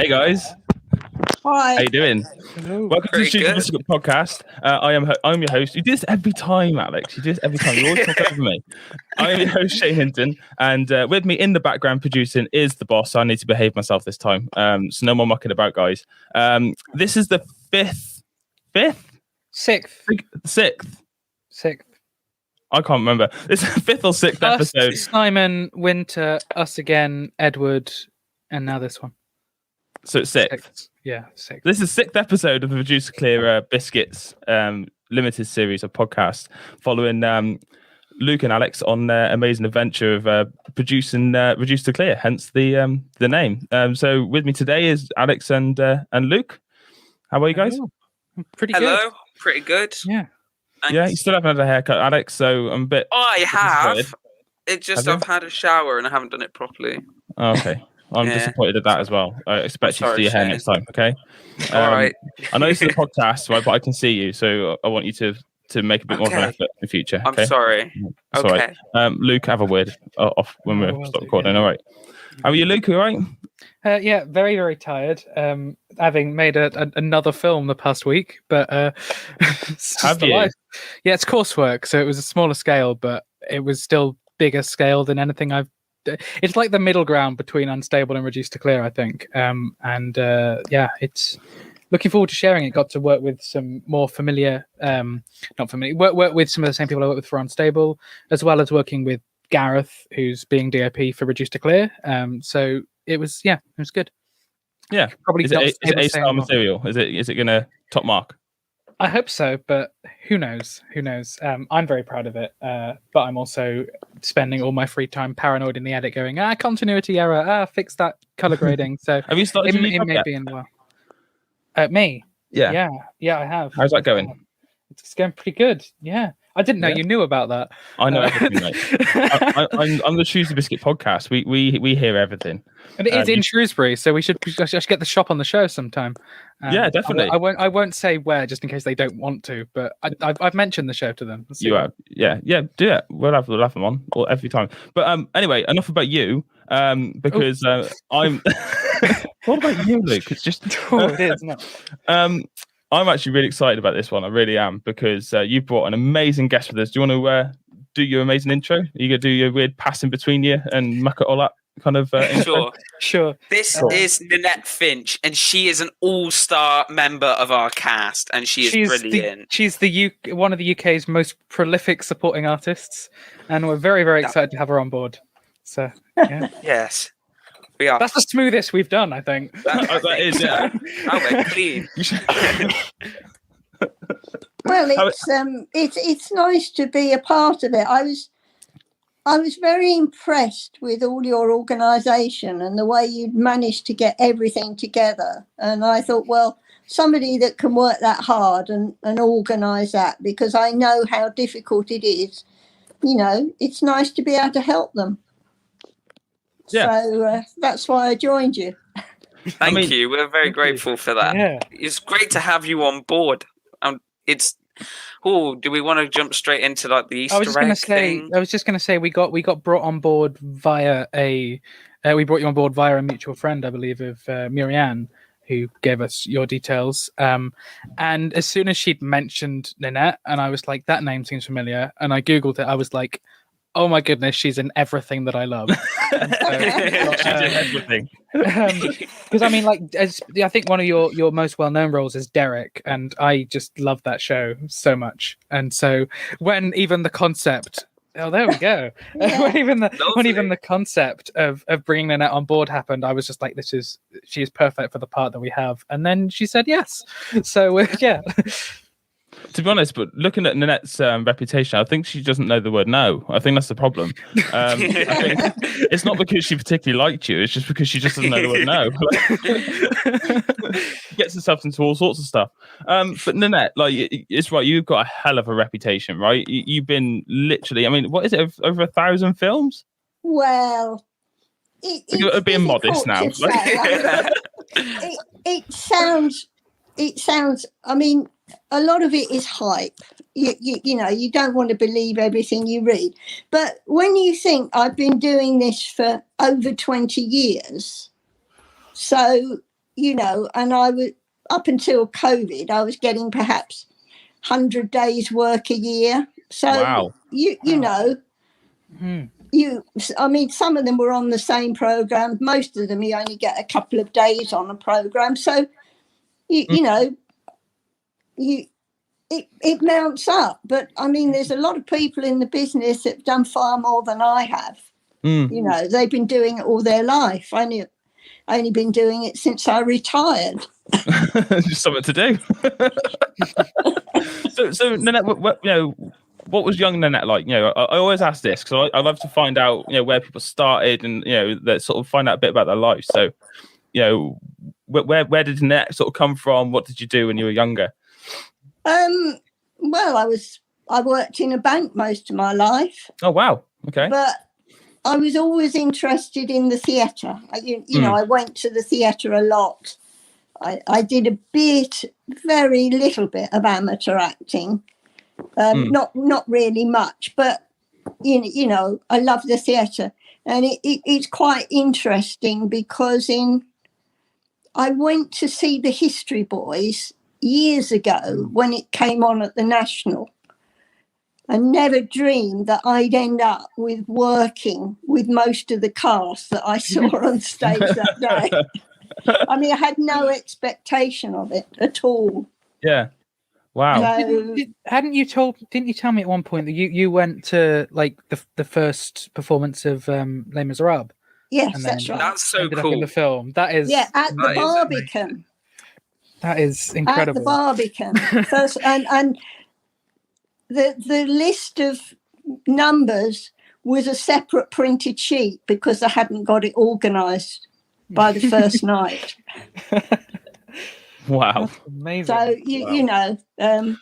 Hey guys, Hi. how you doing? Hello. Welcome to the Shewsbury Biscuit Podcast. I'm your host. You do this every time, Alex. You do this every time. You always talk over me. I am your host, Shane Hinton, and with me in the background producing is the boss. So I need to behave myself this time. So no more mucking about, guys. This is the sixth. I can't remember. This is the fifth or sixth episode. Simon, Winter, us again, Edward, and now this one. So it's sixth. Yeah, sixth. This is the sixth episode of the Producer Clear Biscuits limited series of podcasts, following Luke and Alex on their amazing adventure of producing Reduce to Clear, hence the name. So with me today is Alex and Luke. How are you guys? Pretty good. Hello, pretty good. Yeah. Thanks. Yeah, you still haven't had a haircut, Alex, so I'm a bit... I have. disappointed. It just, Have I've had a shower and I haven't done it properly. Oh, okay. I'm Yeah. disappointed at that as well. I expect you to Sorry, do your hair Shane. next time, okay? All right. I know this is a podcast, right, but I can see you, so I want you to make a bit more of an Okay. effort in the future. I'm Okay? sorry. It's all Okay. right. Luke, have a word off when we're will stop do, recording. yeah. All right. How are you, Luke? All right? Yeah, very, very tired. Having made another film the past week, but it's just Have the you? life. Yeah, it's coursework, so it was a smaller scale, but it was still bigger scale than anything I've. It's like the middle ground between Unstable and Reduced to Clear, I think. Yeah, it's looking forward to sharing it. Got to work with some more familiar, not familiar, work with some of the same people I work with for Unstable, as well as working with Gareth, who's being DOP for Reduced to Clear. So it was good. Yeah. Probably Is not it able to say A-star more. material? Is it going to top mark? I hope so, but who knows? I'm very proud of it, but I'm also spending all my free time paranoid in the edit going, continuity error, fix that color grading. So Have you started it your new job may yet? be in well. Me? Yeah. Yeah, I have. How's that going? It's going pretty good. Yeah. I didn't know Yeah. you knew about that. I know everything, mate. I'm the Shrewsbury Biscuit Podcast. We hear everything. And it is in Shrewsbury, so we should get the shop on the show sometime. Yeah, definitely. I won't say where, just in case they don't want to. But I've mentioned the show to them. Let's see You what- have, yeah, do it. We'll have them on every time. But anyway, enough about you. Because I'm. What about you, Luke? It's just. Oh, it is. No. I'm actually really excited about this one. I really am, because you brought an amazing guest with us. Do you want to do your amazing intro? Are you gonna do your weird passing between you and muck it all up kind of? Intro? Sure. This is Ninette Finch, and she is an all-star member of our cast, and she's brilliant. She's one of the UK's most prolific supporting artists, and we're very, very excited to have her on board. So, yeah. Yes, we are. That's the smoothest we've done, I think. That is, yeah. Oh, we're clean. Well, it's nice to be a part of it. I was very impressed with all your organisation and the way you'd managed to get everything together. And I thought, well, somebody that can work that hard and organise that, because I know how difficult it is. You know, it's nice to be able to help them. Yeah. So that's why I joined you. Thank you. We're very grateful for that. Yeah. It's great to have you on board. Do we want to jump straight into like the Easter egg thing? I was just going to say we got brought on board via we brought you on board via a mutual friend, I believe, of Miriam, who gave us your details. And as soon as she'd mentioned Ninette, and I was like, that name seems familiar, and I googled it. I was like, oh my goodness, she's in everything that I love. She's in everything. Because I mean, I think one of your most well-known roles is Derek, and I just love that show so much. And so when even the concept, oh, there we go. Yeah. when even the concept of bringing Ninette on board happened, I was just like, she is perfect for the part that we have. And then she said yes. So yeah. To be honest, but looking at Ninette's reputation, I think she doesn't know the word no. I think that's the problem. I think it's not because she particularly liked you. It's just because she just doesn't know the word no. Gets herself into all sorts of stuff. But Ninette, it's right. You've got a hell of a reputation, right? You've been literally, I mean, what is it, over 1,000 films? Well, You're being modest now. It sounds. I mean, a lot of it is hype. You know, you don't want to believe everything you read. But when you think I've been doing this for over 20 years, so and I was, up until COVID, I was getting perhaps 100 days work a year. So, wow. Some of them were on the same program. Most of them, you only get a couple of days on a program. So, it mounts up. But, there's a lot of people in the business that have done far more than I have. They've been doing it all their life. I only been doing it since I retired. Just something to do. so Ninette, what was young Ninette like? I always ask this because I love to find out, where people started and that sort of find out a bit about their life. So, where did Ninette sort of come from? What did you do when you were younger? Well, I worked in a bank most of my life. Oh wow, okay. But I was always interested in the theatre. I went to the theatre a lot. I did a very little bit of amateur acting. Not really much, but I love the theatre, and it's quite interesting because I went to see the History Boys years ago when it came on at the National. I never dreamed that I'd end up with working with most of the cast that I saw on stage that day. I had no expectation of it at all. Yeah. Wow. Didn't you tell me at one point that you went to like the first performance of Les Miserables? Yes, that's right. That's so cool. In the film. That is at the Barbican. That is incredible. At the Barbican. First, and the list of numbers was a separate printed sheet because I hadn't got it organised by the first night. Wow. That's amazing. So, and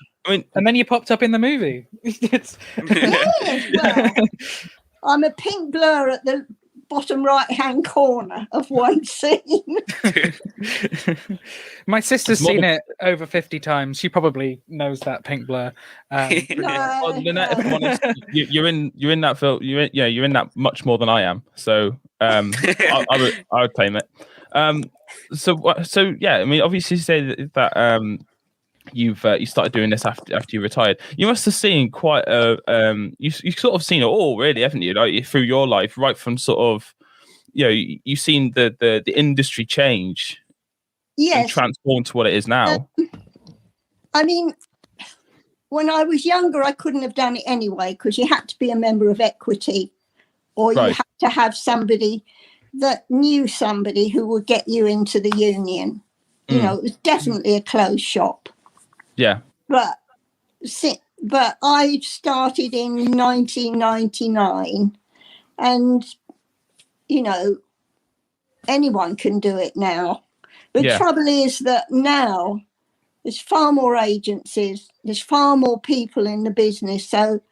then you popped up in the movie. Yes, well, I'm a pink blur at the bottom right-hand corner of one scene. My sister's seen it over 50 times. She probably knows that pink blur. Well, Ninette, if I'm honest, you're in that film. You're in that much more than I am. So I would claim it. So yeah, obviously you say that you started doing this after you retired. You must have seen quite you sort of seen it all, really, haven't you? Like through your life, right from sort of, you've seen the industry change, yes, and transform to what it is now. When I was younger, I couldn't have done it anyway because you had to be a member of Equity, or you had to have somebody that knew somebody who would get you into the union. It was definitely a closed shop. Yeah. But I started in 1999, and anyone can do it now. The trouble is that now there's far more agencies, there's far more people in the business, so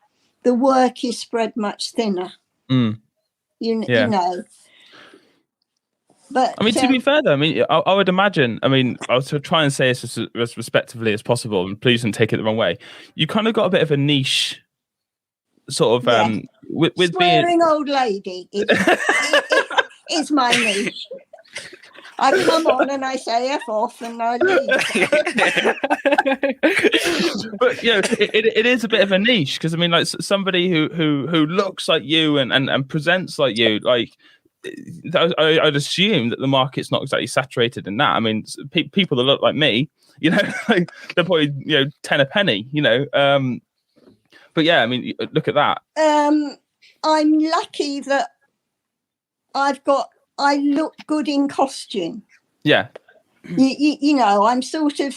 the work is spread much thinner. You know. But to be fair though, I would imagine, I was to try and say this as respectively as possible, and please don't take it the wrong way. You kind of got a bit of a niche sort of with swearing being old lady. It's my niche. I come on and I say F off and I leave. But it is a bit of a niche because like somebody who looks like you and presents like you, like I'd assume that the market's not exactly saturated in that. People that look like me, like, they're probably 10 a penny, but yeah, look at that. I'm lucky that I look good in costume. Yeah. I'm sort of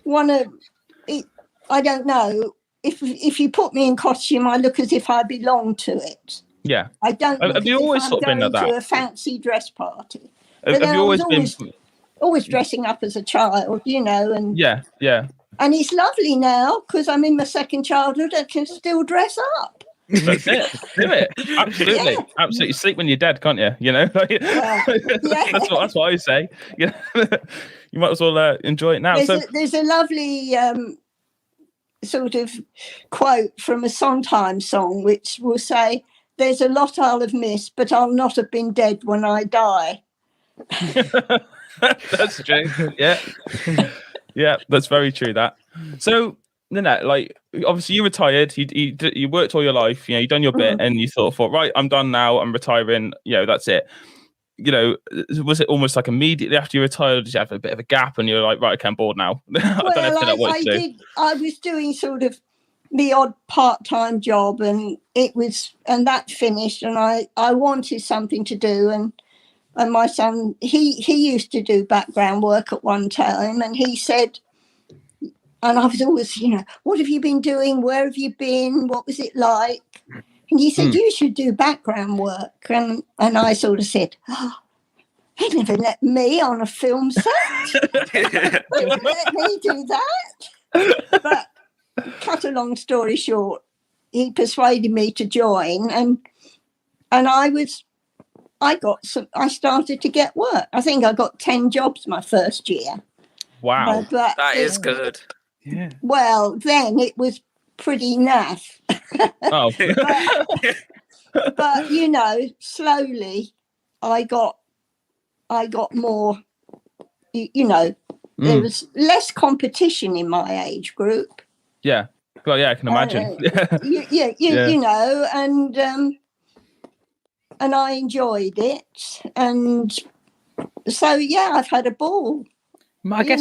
I don't know, if you put me in costume, I look as if I belong to it. Yeah. I don't. Have you always sort of been like that? To a fancy dress party. Have you always been always dressing up as a child, and yeah. And it's lovely now because I'm in my second childhood. I can still dress up. That's it. Do it. Absolutely. Yeah. Absolutely. Sleep when you're dead, can't you? That's what I say. You might as well enjoy it now. There's a lovely sort of quote from a Sondheim song which will say, "There's a lot I'll have missed, but I'll not have been dead when I die." That's true. Yeah. Yeah, that's very true. That. So, Ninette, like, obviously you retired, you worked all your life, you've done your bit, and you thought, right, I'm done now, I'm retiring, that's it. Was it almost like immediately after you retired? Did you have a bit of a gap and you're like, right, okay, I'm bored now? I was doing sort of the odd part-time job, and that finished, and I wanted something to do, and my son, he used to do background work at one time, and he said, and I was always, what have you been doing? Where have you been? What was it like? And he said, you should do background work. And I sort of said, he never let me on a film set. He never let me do that. But cut a long story short, he persuaded me to join, and I started to get work. I think I got 10 jobs my first year. Wow. But that is good. Yeah. Well, then it was pretty naff. Oh. but slowly I got more, there was less competition in my age group. Yeah. Well, yeah, I can imagine. And I enjoyed it. And so, yeah, I've had a ball. I guess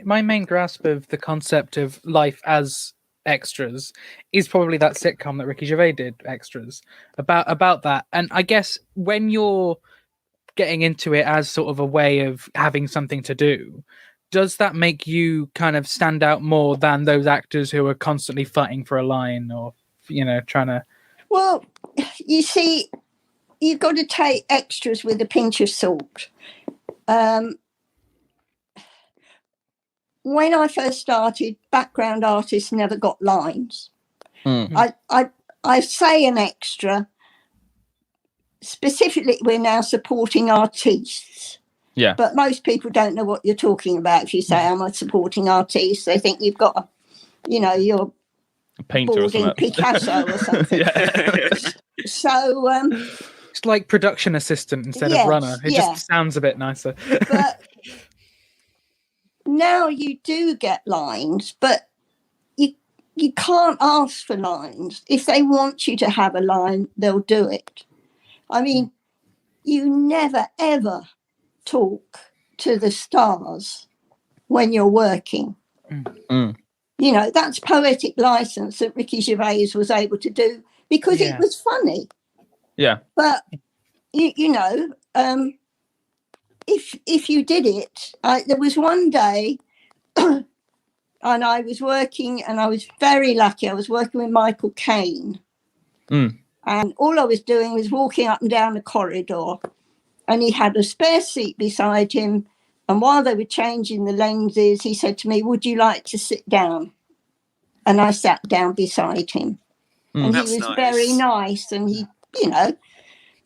my main grasp of the concept of life as extras is probably that sitcom that Ricky Gervais did, Extras, about that. And I guess when you're getting into it as sort of a way of having something to do, does that make you kind of stand out more than those actors who are constantly fighting for a line or, trying to... Well, you see, you've got to take extras with a pinch of salt. When I first started, background artists never got lines. I say an extra. Specifically, we're now supporting artists. Yeah. But most people don't know what you're talking about. If you say, I'm a supporting artist, they think you've got, you're a painter or something. Picasso or something. Yeah. So... it's like production assistant instead of runner. It just sounds a bit nicer. But now you do get lines, but you can't ask for lines. If they want you to have a line, they'll do it. I mean, you never, ever talk to the stars when you're working. That's poetic license that Ricky Gervais was able to do because it was funny. Yeah. But, if you did it, there was one day and I was working, and I was very lucky. I was working with Michael Caine. And all I was doing was walking up and down the corridor, and he had a spare seat beside him. And while they were changing the lenses, he said to me, would you like to sit down? And I sat down beside him. And he was nice. very nice. And he,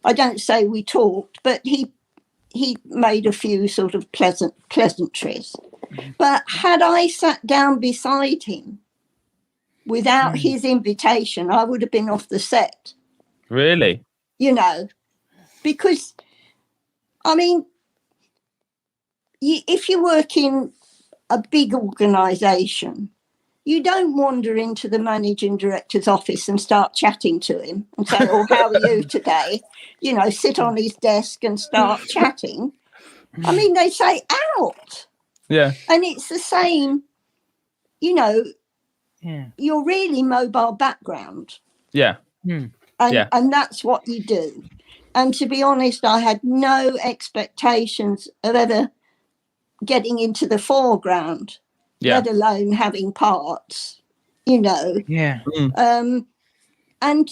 I don't say we talked, but he made a few sort of pleasantries. But had I sat down beside him without his invitation, I would have been off the set. Really? Because, I mean, if you work in a big organisation, you don't wander into the managing director's office and start chatting to him and say, oh, how are you today? Sit on his desk and start chatting. I mean, they say out. Yeah. And it's the same, you're really mobile background. Yeah. And that's what you do. And to be honest, I had no expectations of ever getting into the foreground, let alone having parts, Yeah. And I'm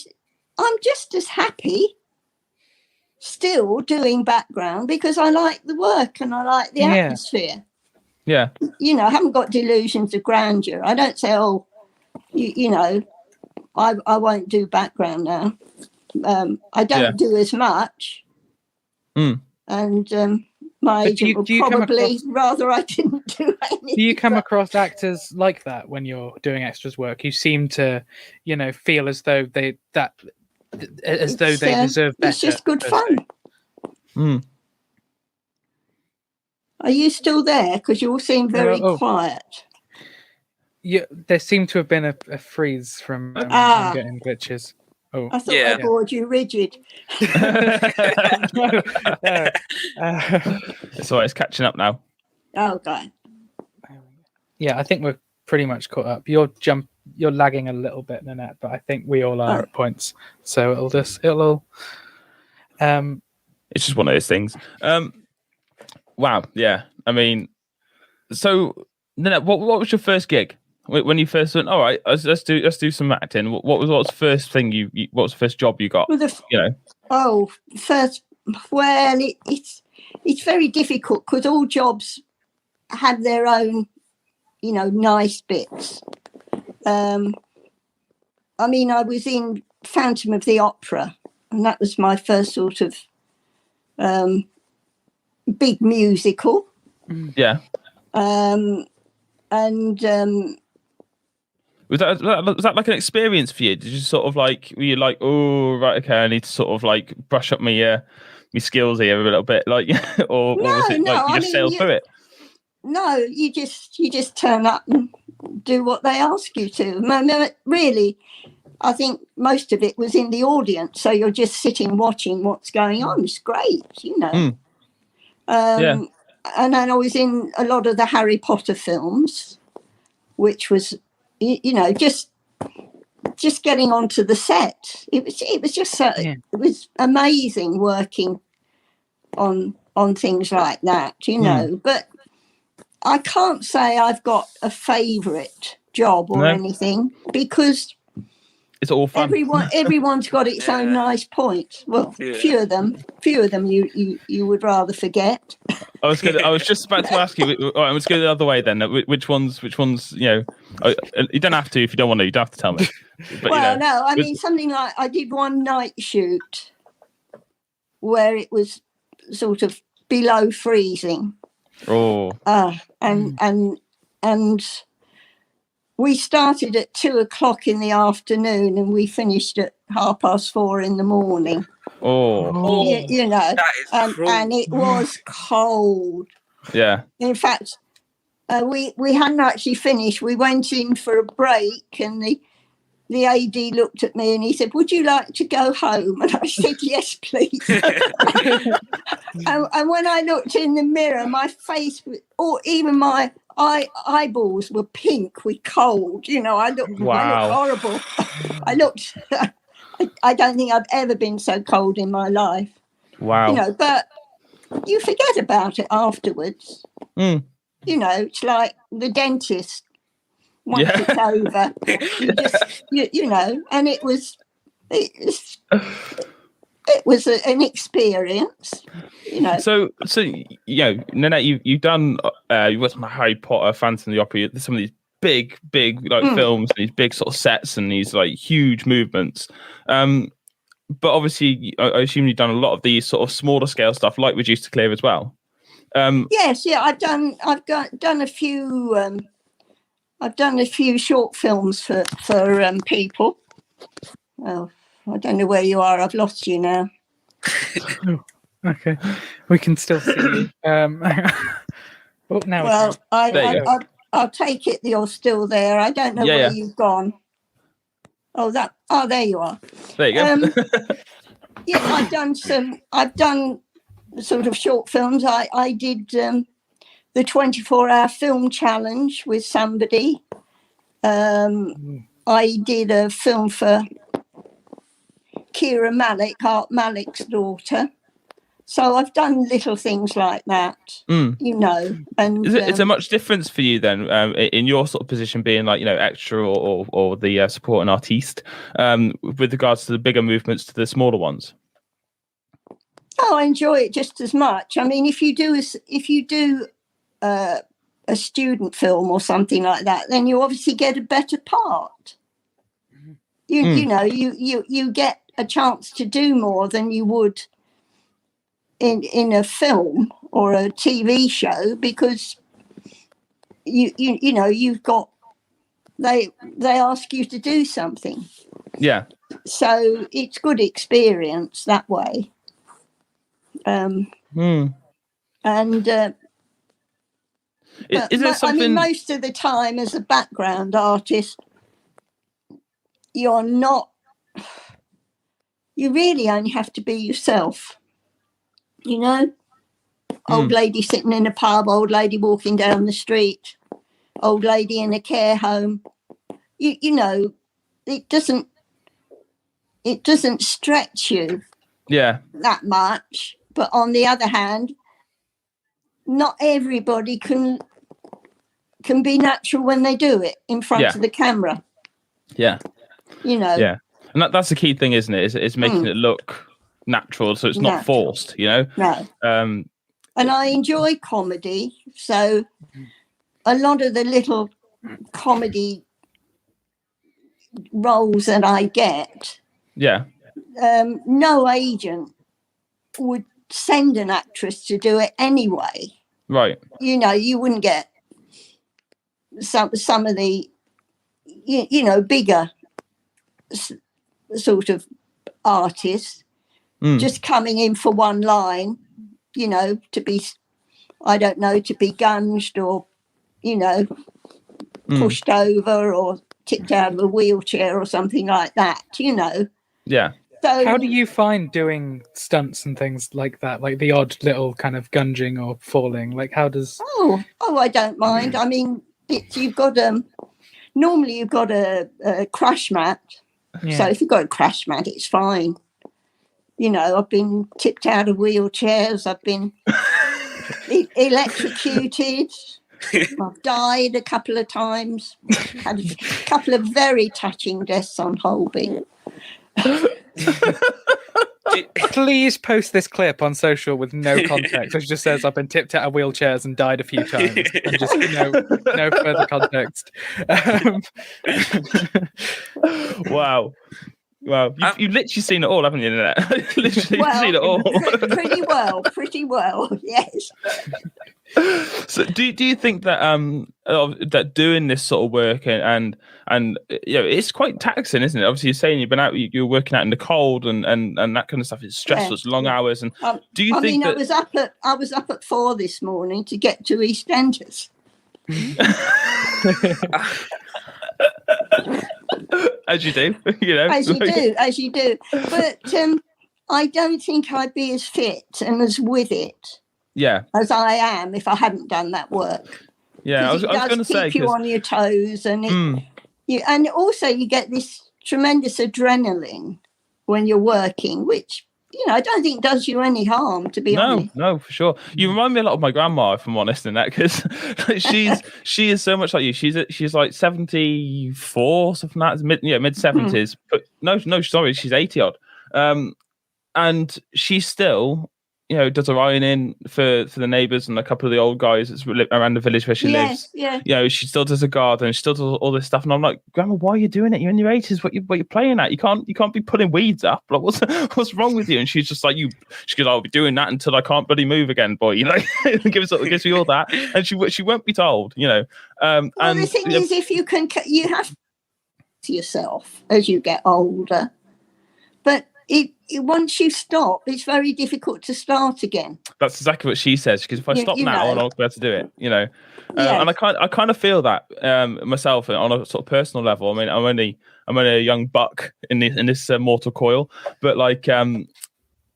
just as happy still doing background because I like the work and I like the atmosphere. Yeah. I haven't got delusions of grandeur. I don't say, oh, I won't do background now. I don't do as much. And my agent would probably rather I didn't do anything. Do you come across actors like that when you're doing extras work? You seem to, feel as though they deserve better. It's just good fun. Are you still there? Because you all seem very quiet. Yeah, there seemed to have been a freeze from getting glitches. Oh, I thought I bored you rigid. No. It's all right. It's catching up now. Okay. Yeah, I think we're pretty much caught up. You're lagging a little bit, Ninette, but I think we all are at points. So it'll. It's just one of those things. Wow. Yeah. I mean, so Ninette, what was your first gig when you first went? All right, let's do some acting. What was the first thing what was the first job you got? Well, first. Well, it's very difficult because all jobs have their own, nice bits. I mean, I was in Phantom of the Opera, and that was my first sort of big musical. Yeah. Was that like an experience for you? Did you sort of like, were you like, oh right, okay, I need to sort of like brush up my skills here a little bit, like, or was it like you just sailed through it? No, you just turn up and do what they ask you to. Really, I think most of it was in the audience, so you're just sitting watching what's going on. It's great, And then I was in a lot of the Harry Potter films, which was, just getting onto the set. It was just it was amazing working on things like that, But I can't say I've got a favourite job or anything, because it's all fun. Everyone's got its own nice points. Well, few of them you would rather forget. I was just about to ask you. All right, let's go the other way then. Which ones? You don't have to if you don't want to. You don't have to tell me. But, no. I mean, something like I did one night shoot where it was sort of below freezing. Oh. And we started at 2:00 in the afternoon and we finished at 4:30 in the morning. Oh. That is cruel. And it was cold. Yeah. In fact, we hadn't actually finished. We went in for a break and the AD looked at me and he said, "Would you like to go home?" And I said, "Yes, please." and when I looked in the mirror, my face, or even my eyeballs were pink with cold. I looked horrible. I don't think I've ever been so cold in my life. Wow. But you forget about it afterwards. It's like the dentist. Once it's over, and it was an experience, So Ninette, you've done you've worked on the Harry Potter, Phantom of the Opera, some of these big films, and these big sort of sets and these like huge movements. But obviously, I assume you've done a lot of these sort of smaller scale stuff, like Reduced to Clear as well. Yes, I've done a few. I've done a few short films for people. Oh, I don't know where you are. I've lost you now. Okay, we can still see you. Now. Well, I'll take it that you're still there. I don't know where you've gone. Oh, there you are. There you go. I've done sort of short films. I did the 24-hour film challenge with somebody. I did a film for Kira Malik, Art Malik's daughter. So I've done little things like that, And is it a much difference for you then, in your sort of position, being like extra or the supporting artiste, with regards to the bigger movements to the smaller ones? Oh, I enjoy it just as much. I mean, if you do a student film or something like that, then you obviously get a better part. You get a chance to do more than you would in a film or a TV show, because you've got they ask you to do something. Yeah. So it's good experience that way. And Is there something? I mean, most of the time, as a background artist, you're not. You really only have to be yourself. You know, old lady sitting in a pub, old lady walking down the street, old lady in a care home. You know, it doesn't stretch you. Yeah. That much. But on the other hand, not everybody can be natural when they do it in front of the camera. Yeah. You know. Yeah. And that's the key thing, isn't it? It's making it look natural, so it's not forced, you know? No. And I enjoy comedy, so a lot of the little comedy roles that I get, no agent would send an actress to do it anyway. Right. You know, you wouldn't get some of the, you know, bigger sort of artists just coming in for one line, you know, to be, I don't know, to be gunged or, you know, pushed over or tipped out of a wheelchair or something like that, you know. Yeah. So, how do you find doing stunts and things like that, like the odd little kind of gunging or falling? Like, how does? Oh, I don't mind. I mean, you've got normally you've got a crash mat. Yeah. So if you've got a crash mat, it's fine. You know, I've been tipped out of wheelchairs. I've been electrocuted. I've died a couple of times. Had a couple of very touching deaths on Holby. Please post this clip on social with no context. It just says I've been tipped out of wheelchairs and died a few times, and just no further context. Wow. You've literally seen it all, haven't you, Ninette? Literally seen it all. Pretty well, yes. So do you think that that doing this sort of work and you know, it's quite taxing, isn't it? Obviously, you're saying you've been out, you're working out in the cold and that kind of stuff. It's stressful, it's long hours. And do you think that I was up at 4 this morning to get to EastEnders. As you do, you know. As you do. But I don't think I'd be as fit and as with it. Yeah. As I am if I hadn't done that work. Yeah, I was going to say, keep you on your toes, and and also you get this tremendous adrenaline when you're working, which, you know, I don't think does you any harm, to be honest. No, for sure. You remind me a lot of my grandma, if I'm honest, in that, because she is so much like you. She's like 74, something like that, mid 70s. But no, sorry, she's 80 odd. And she's still, you know, does her ironing for the neighbours and a couple of the old guys that's around the village where she lives. Yeah. You know, she still does a garden, she still does all this stuff, and I'm like, Grandma, why are you doing it? You're in your 80s. What you're playing at? You can't be putting weeds up. Like, what's wrong with you? And she's just like, she goes, I'll be doing that until I can't bloody move again, boy. You know, gives me all that, and she won't be told. You know. Well, and the thing is, if you have to yourself as you get older, but once you stop, it's very difficult to start again. That's exactly what she says. Because if I stop now, I'm not going to be able to do it. You know, and I kind of feel that myself on a sort of personal level. I mean, I'm only a young buck in this mortal coil, but like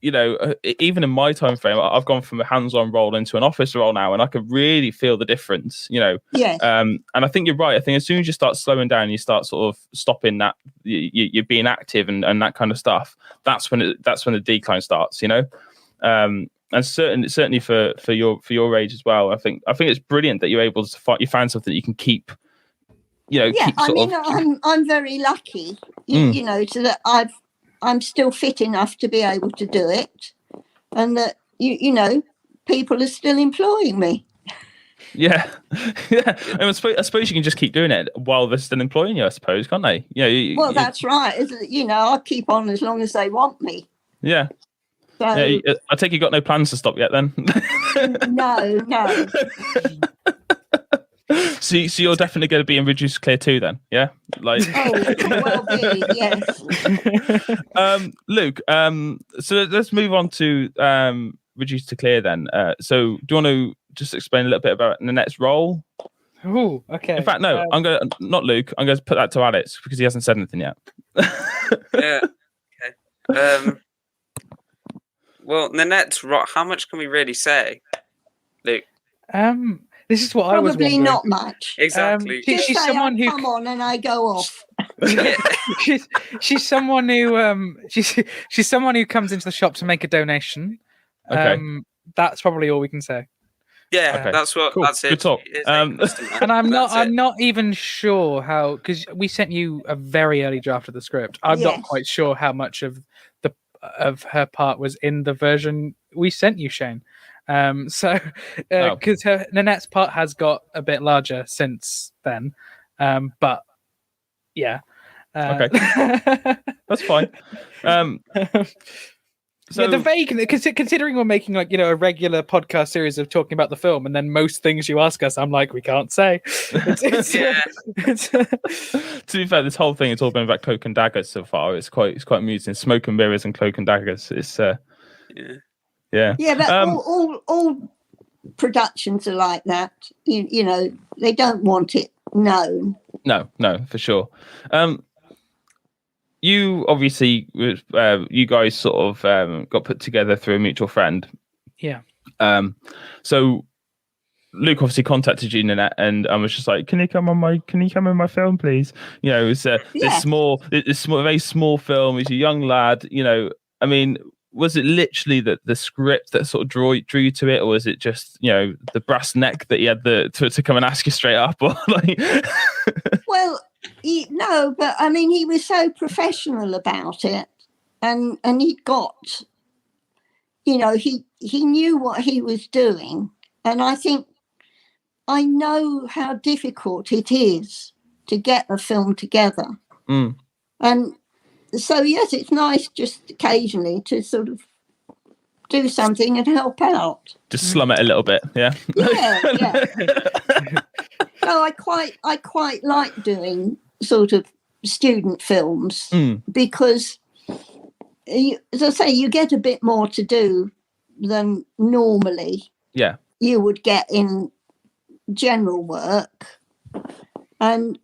you know, even in my time frame, I've gone from a hands-on role into an office role now, and I could really feel the difference, you know. Yeah. And I think you're right. I think as soon as you start slowing down, you start sort of stopping that, you're being active and that kind of stuff. That's when the decline starts, you know. And certainly for your age as well. I think it's brilliant that you're able to you find something that you can keep. You know. Yeah, I'm very lucky, you know, so that I'm still fit enough to be able to do it, and that you know, people are still employing me. Yeah. And I suppose you can just keep doing it while they're still employing you. I suppose, can't they? Well, that's right. You know, I'll keep on as long as they want me. Yeah. So, I take you got no plans to stop yet, then. No. So you're definitely going to be in Reduced to Clear 2 then, yeah? Like, well be, yes. Luke, so let's move on to Reduced to Clear then. So do you want to just explain a little bit about Ninette's role? Oh, okay. In fact, no, I'm going to, not Luke, I'm going to put that to Alex because he hasn't said anything yet. Yeah. Okay. Well, Ninette's how much can we really say, Luke? This is what I was wondering. Probably not much. Exactly. She's someone who come on and I go off. she's someone who she's someone who comes into the shop to make a donation. Okay. That's probably all we can say. Yeah, okay. That's what. Cool. That's it. Good talk. And I'm not even sure how, because we sent you a very early draft of the script. I'm not quite sure how much of her part was in the version we sent you, Shane. Because Ninette's part has got a bit larger since then. But yeah. Okay. That's fine. So the vague, considering we're making a regular podcast series of talking about the film, and then most things you ask us, I'm like, we can't say. To be fair, this whole thing it's all been about cloak and daggers so far. It's quite amusing. Smoke and mirrors and cloak and daggers. It's yeah. But all productions are like that. You know, they don't want it known. No, for sure. You obviously, you guys sort of got put together through a mutual friend. Yeah. So Luke obviously contacted you, Ninette, and I was just like, "Can you come in my film, please?" You know, it's very small film. He's a young lad. You know, I mean, was it literally the script that sort of drew you to it, or was it just the brass neck that he had to come and ask you straight up, or like? Well. No, but I mean, he was so professional about it, and he got, he knew what he was doing, and I think I know how difficult it is to get a film together, and so yes, it's nice just occasionally to sort of do something and help out. Just slum it a little bit, yeah. Yeah. No, I quite like doing sort of student films because, as I say, you get a bit more to do than normally. Yeah, you would get in general work, and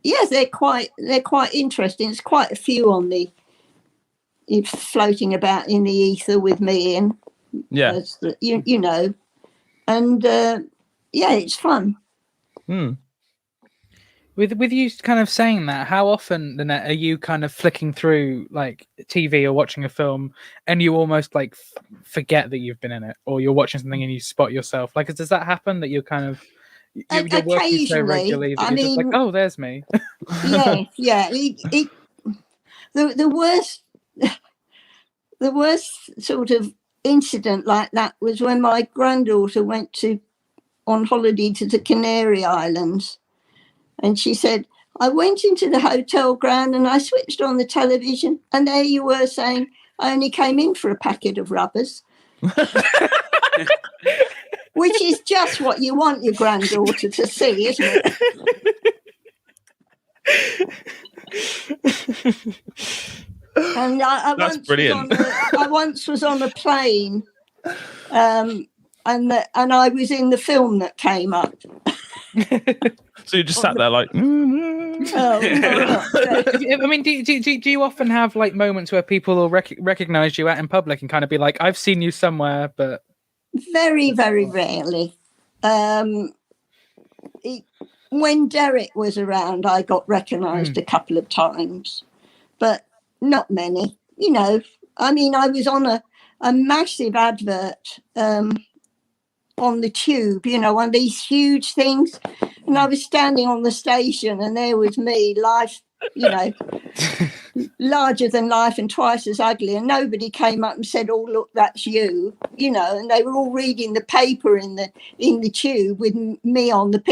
yes, they're quite interesting. There's quite a few on floating about in the ether with me in. Yeah, and it's fun. With you kind of saying that, how often, Ninette, are you kind of flicking through like TV or watching a film and you almost like forget that you've been in it, or you're watching something and you spot yourself? Like, does that happen that you're kind of you're working so regularly that you're just like, oh, there's me? Yeah. The worst sort of incident like that was when my granddaughter went on holiday to the Canary Islands. And she said, I went into the hotel ground and I switched on the television, and there you were saying, I only came in for a packet of rubbers. Which is just what you want your granddaughter to see, isn't it? And I once was on a plane, and I was in the film that came up. So you just sat there like. I mean, do you often have like moments where people will recognize you out in public and kind of be like, "I've seen you somewhere," but very, very rarely. When Derek was around, I got recognised a couple of times, but not many. I mean, I was on a massive advert on the tube, one of these huge things, and I was standing on the station, and there was me, life, larger than life and twice as ugly, and nobody came up and said, oh, look, that's you, and they were all reading the paper in the tube with me on the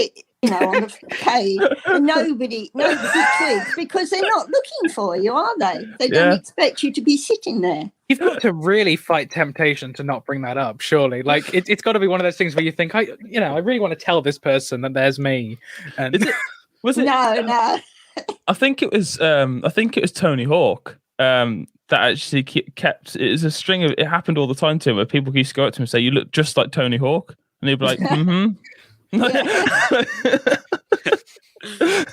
on the page, and nobody twigged, because they're not looking for you, are they? They don't expect you to be sitting there. You've got to really fight temptation to not bring that up, surely. Like, it's got to be one of those things where you think, I really want to tell this person that there's me. And was it? No. I think it was Tony Hawk that actually kept. It was a string of. It happened all the time to him, where people used to go up to him and say, "You look just like Tony Hawk," and he'd be like, "Mm-hmm."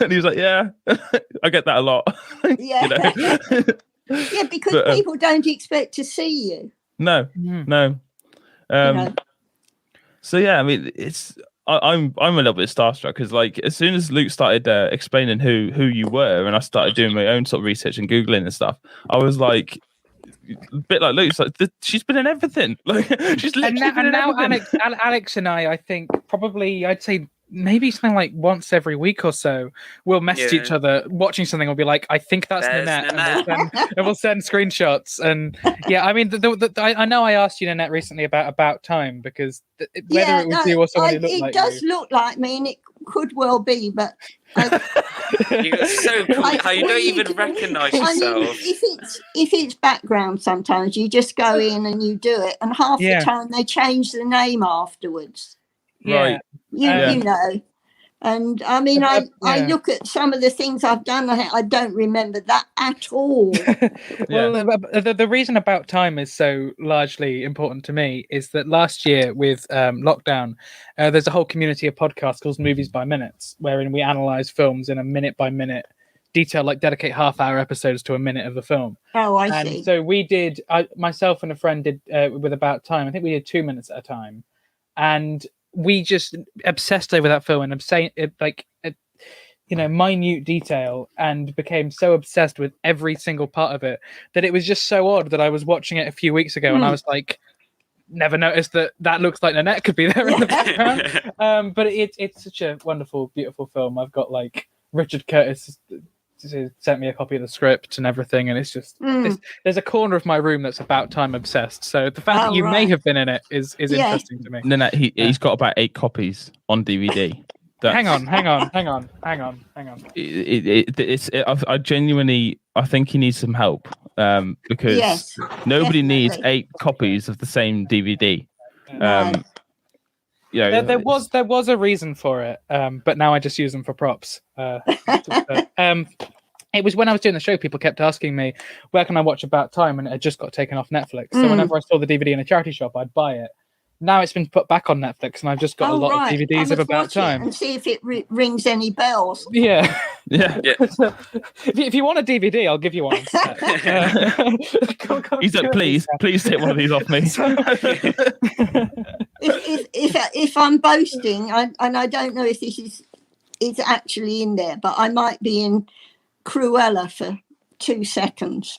And he was like, "Yeah, I get that a lot." Yeah. Yeah, because people don't expect to see you. No. So yeah, I mean, I'm a little bit starstruck because, like, as soon as Luke started explaining who you were, and I started doing my own sort of research and googling and stuff, I was like, a bit like Luke's, like, she's been in everything. Like, she's literally been in everything. Alex and I think probably, I'd say maybe something like once every week or so, we'll message each other watching something. We'll be like, I think that's Ninette. And we'll send screenshots. And yeah, I mean, I know I asked you, Ninette, recently about time, because whether it was you or someone who looked like you. It does look like me, and it could well be, but you're so cool how you don't even recognise yourself. I mean, if it's background, sometimes you just go in and you do it, and half the time they change the name afterwards. Right. You know, and I mean, I look at some of the things I've done. I don't remember that at all. Well, the reason About Time is so largely important to me is that last year with lockdown, there's a whole community of podcasts called Movies by Minutes, wherein we analyse films in a minute by minute detail, like dedicate half-hour episodes to a minute of the film. Oh, I see. So we did. Myself and a friend did with About Time. I think we did 2 minutes at a time, and we just obsessed over that film and minute detail, and became so obsessed with every single part of it that it was just so odd that I was watching it a few weeks ago and I was like, never noticed that looks like Ninette could be there in the background. But it's such a wonderful, beautiful film. I've got like Richard Curtis sent me a copy of the script and everything, and it's just there's a corner of my room that's About Time obsessed. So the fact that you may have been in it is interesting to me. Ninette, he's got about 8 copies on DVD. Hang on. I genuinely, I think he needs some help, because nobody needs 8 copies of the same DVD. There was a reason for it, but now I just use them for props. It was when I was doing the show, people kept asking me, where can I watch About Time? And it just got taken off Netflix. So whenever I saw the DVD in a charity shop, I'd buy it. Now it's been put back on Netflix, and I've just got a lot of DVDs of About Time. And see if it rings any bells. Yeah. If you want a DVD, I'll give you one. He's like, please take one of these off me. if I'm boasting, and I don't know if this is actually in there, but I might be in Cruella for 2 seconds.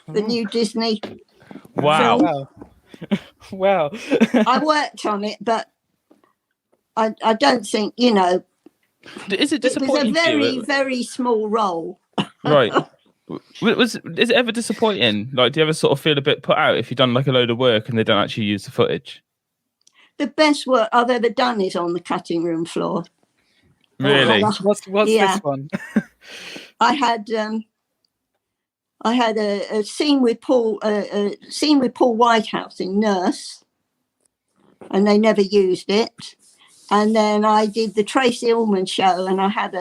The new Disney. Wow. Wow. I worked on it, but I don't think, Is it disappointing? It was a very, very small role. Right. Is it ever disappointing? Like, do you ever sort of feel a bit put out if you've done like a load of work and they don't actually use the footage? The best work I've ever done is on the cutting room floor. Really? What's this one? I had a scene with Paul Whitehouse in Nurse, and they never used it. And then I did the Tracy Ullman show, and I had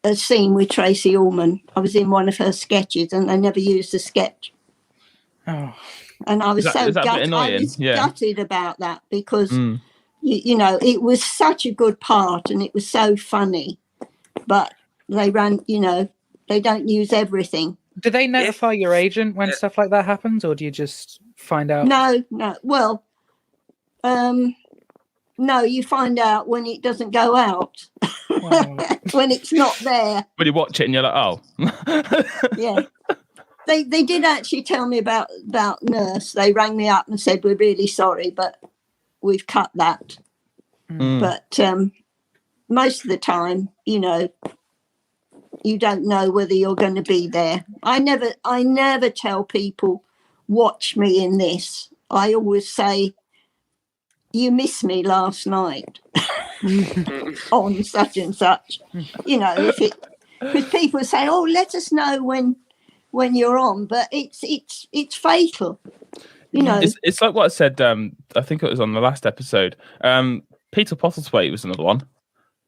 a scene with Tracy Ullman. I was in one of her sketches, and they never used the sketch. Oh. And I was gutted about that, because it was such a good part and it was so funny, but they don't use everything. Do they notify your agent when stuff like that happens, or do you just find out? No. Well, no, you find out when it doesn't go out. When it's not there. When you watch it and you're like, oh. Yeah. They did actually tell me about Nurse. They rang me up and said, we're really sorry, but we've cut that. But most of the time, you don't know whether you're going to be there. I never tell people, watch me in this. I always say, you missed me last night on such and such. Because people say, oh, let us know when you're on, but it's fatal. It's like what I said. I think it was on the last episode. Peter Postlethwaite was another one.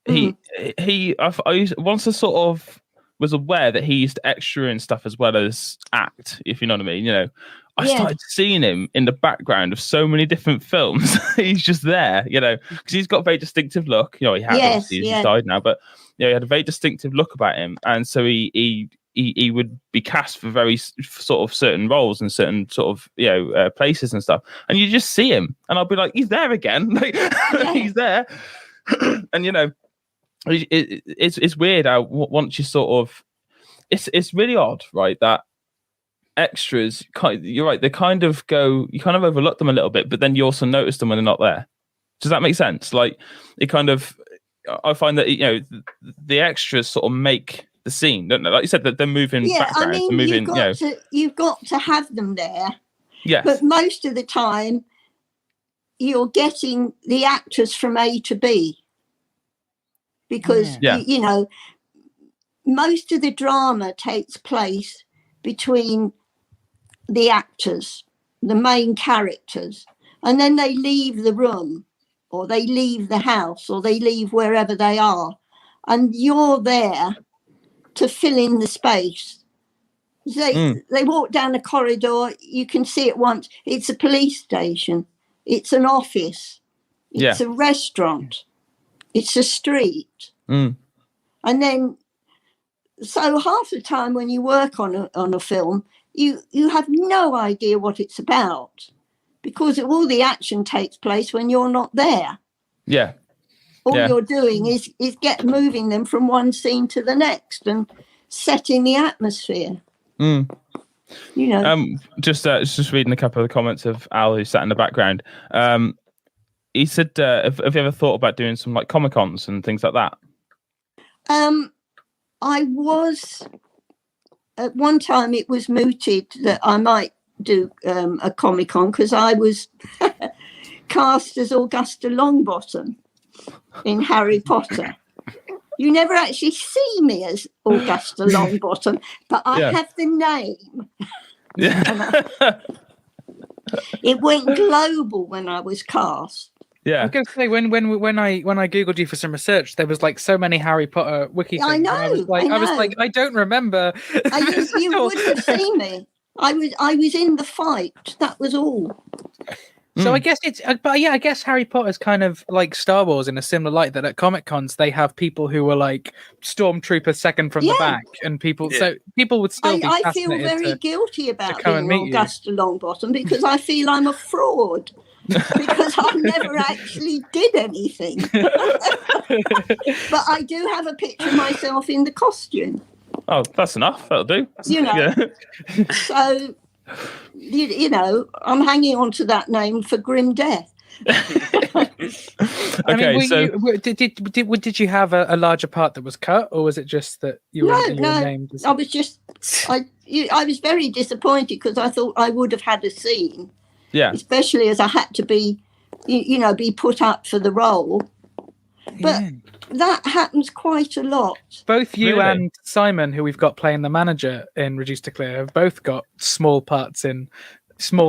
I wants to sort of was aware that he used to extra and stuff as well as act, if you know what I mean. You know, I started seeing him in the background of so many different films. He's just there, you know, because he's got a very distinctive look. You know, he has, he's died now, but you know, he had a very distinctive look about him, and so he would be cast for very sort of certain roles and certain sort of, you know, places and stuff, and you just see him, and I'll be like, he's there again, like he's there, and you know, it's weird how once you sort of, it's really odd, right, that extras, you're right, they kind of go, you kind of overlook them a little bit, but then you also notice them when they're not there. Does that make sense? Like, it kind of, I find that, you know, the extras sort of make the scene, don't they? Like you said, that they're moving background, I mean, you've got to have them there. Yeah. But most of the time, you're getting the actors from A to B. Because, you know, most of the drama takes place between the actors, the main characters, and then they leave the room, or they leave the house, or they leave wherever they are, and you're there to fill in the space. They walk down a corridor, you can see it once. It's a police station, it's an office, it's a restaurant, it's a street. And then, so half the time when you work on a film, you have no idea what it's about, because all the action takes place when you're not there. Yeah. All you're doing is moving them from one scene to the next and setting the atmosphere. You know. Just reading a couple of the comments of Al, who sat in the background. He said, have you ever thought about doing some like Comic-Cons and things like that? I was, at one time it was mooted that I might do a Comic-Con, because I was cast as Augusta Longbottom in Harry Potter. You never actually see me as Augusta Longbottom, but I have the name. It went global when I was cast. Yeah, I was going to say when I googled you for some research, there was like so many Harry Potter wiki things. I know. I was like, I don't remember. You would have seen me. I was in the fight. That was all. So I guess I guess Harry Potter's kind of like Star Wars in a similar light, that at Comic-Cons they have people who were like stormtroopers second from the back, and people. So people would still be I feel very guilty about being Augusta Longbottom, because I feel I'm a fraud. Because I never actually did anything. But I do have a picture of myself in the costume. Oh, that's enough. That'll do. You know. So, you know, I'm hanging on to that name for grim death. Okay, did you have a larger part that was cut, or was it just that you were named? I was just, I was very disappointed, because I thought I would have had a scene. Yeah. Especially as I had to be, be put up for the role. But that happens quite a lot. Both you and Simon, who we've got playing the manager in Reduced to Clear, have both got small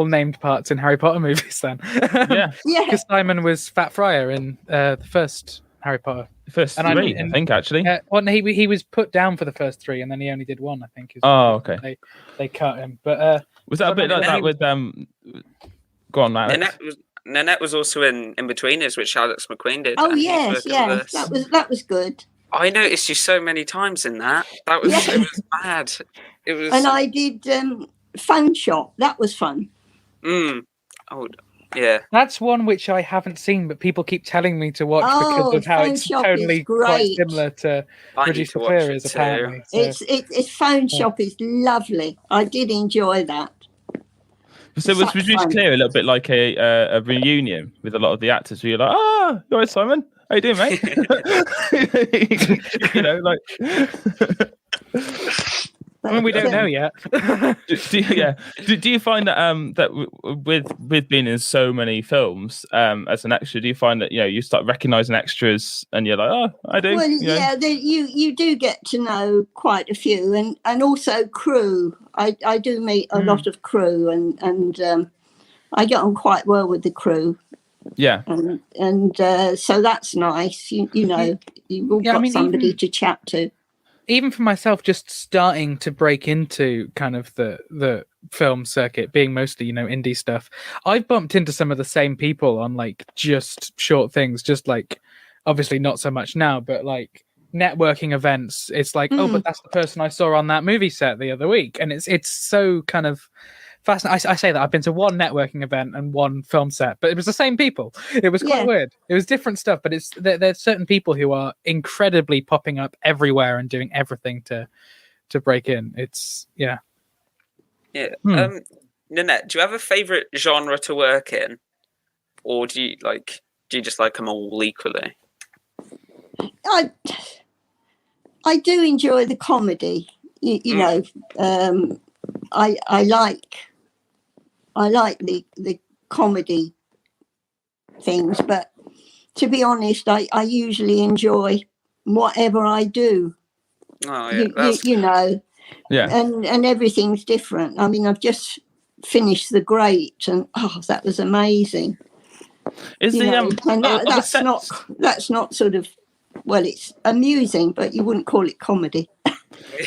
named parts in Harry Potter movies then. Yeah. Because Simon was Fat Friar in the first Harry Potter. First three, I think, actually. He was put down for the first three, and then he only did one, I think. Okay. They cut him. But was that a bit like that with go on, Matt. Ninette was also in Betweeners, which Alex McQueen did. Oh yes, that was good. I noticed you so many times in that. It was mad. It was. And I did Phone Shop. That was fun. Oh yeah. That's one which I haven't seen, but people keep telling me to watch because of how it's totally quite similar to Reduced to Clear is apparently. So. It's Phone Shop is lovely. I did enjoy that. So it was Reduced to Clear a little bit like a reunion with a lot of the actors where you're like, you're right, Simon. How you doing, mate? You know, like. I mean, we don't know yet. Do you find that with being in so many films as an extra, do you find that you start recognizing extras and you're like, I do? Well, you do get to know quite a few, and also crew. I do meet a lot of crew, and I get on quite well with the crew. Yeah, and so that's nice. You've got somebody to chat to. even for myself, just starting to break into kind of the film circuit, being mostly, indie stuff, I've bumped into some of the same people on like just short things, just like obviously not so much now, but like networking events. It's like, oh, but that's the person I saw on that movie set the other week. And it's so kind of fascinating. I say that I've been to one networking event and one film set, but it was the same people. It was quite weird. It was different stuff, but there's certain people who are incredibly popping up everywhere and doing everything to break in. It's yeah. Ninette, do you have a favorite genre to work in, or do you just like them all equally? I do enjoy the comedy. You know, I like the comedy things, but to be honest, I usually enjoy whatever I do. Oh yeah, you know, and everything's different. I mean, I've just finished The Great, and that was amazing. Is that's not sort of, well, it's amusing, but you wouldn't call it comedy.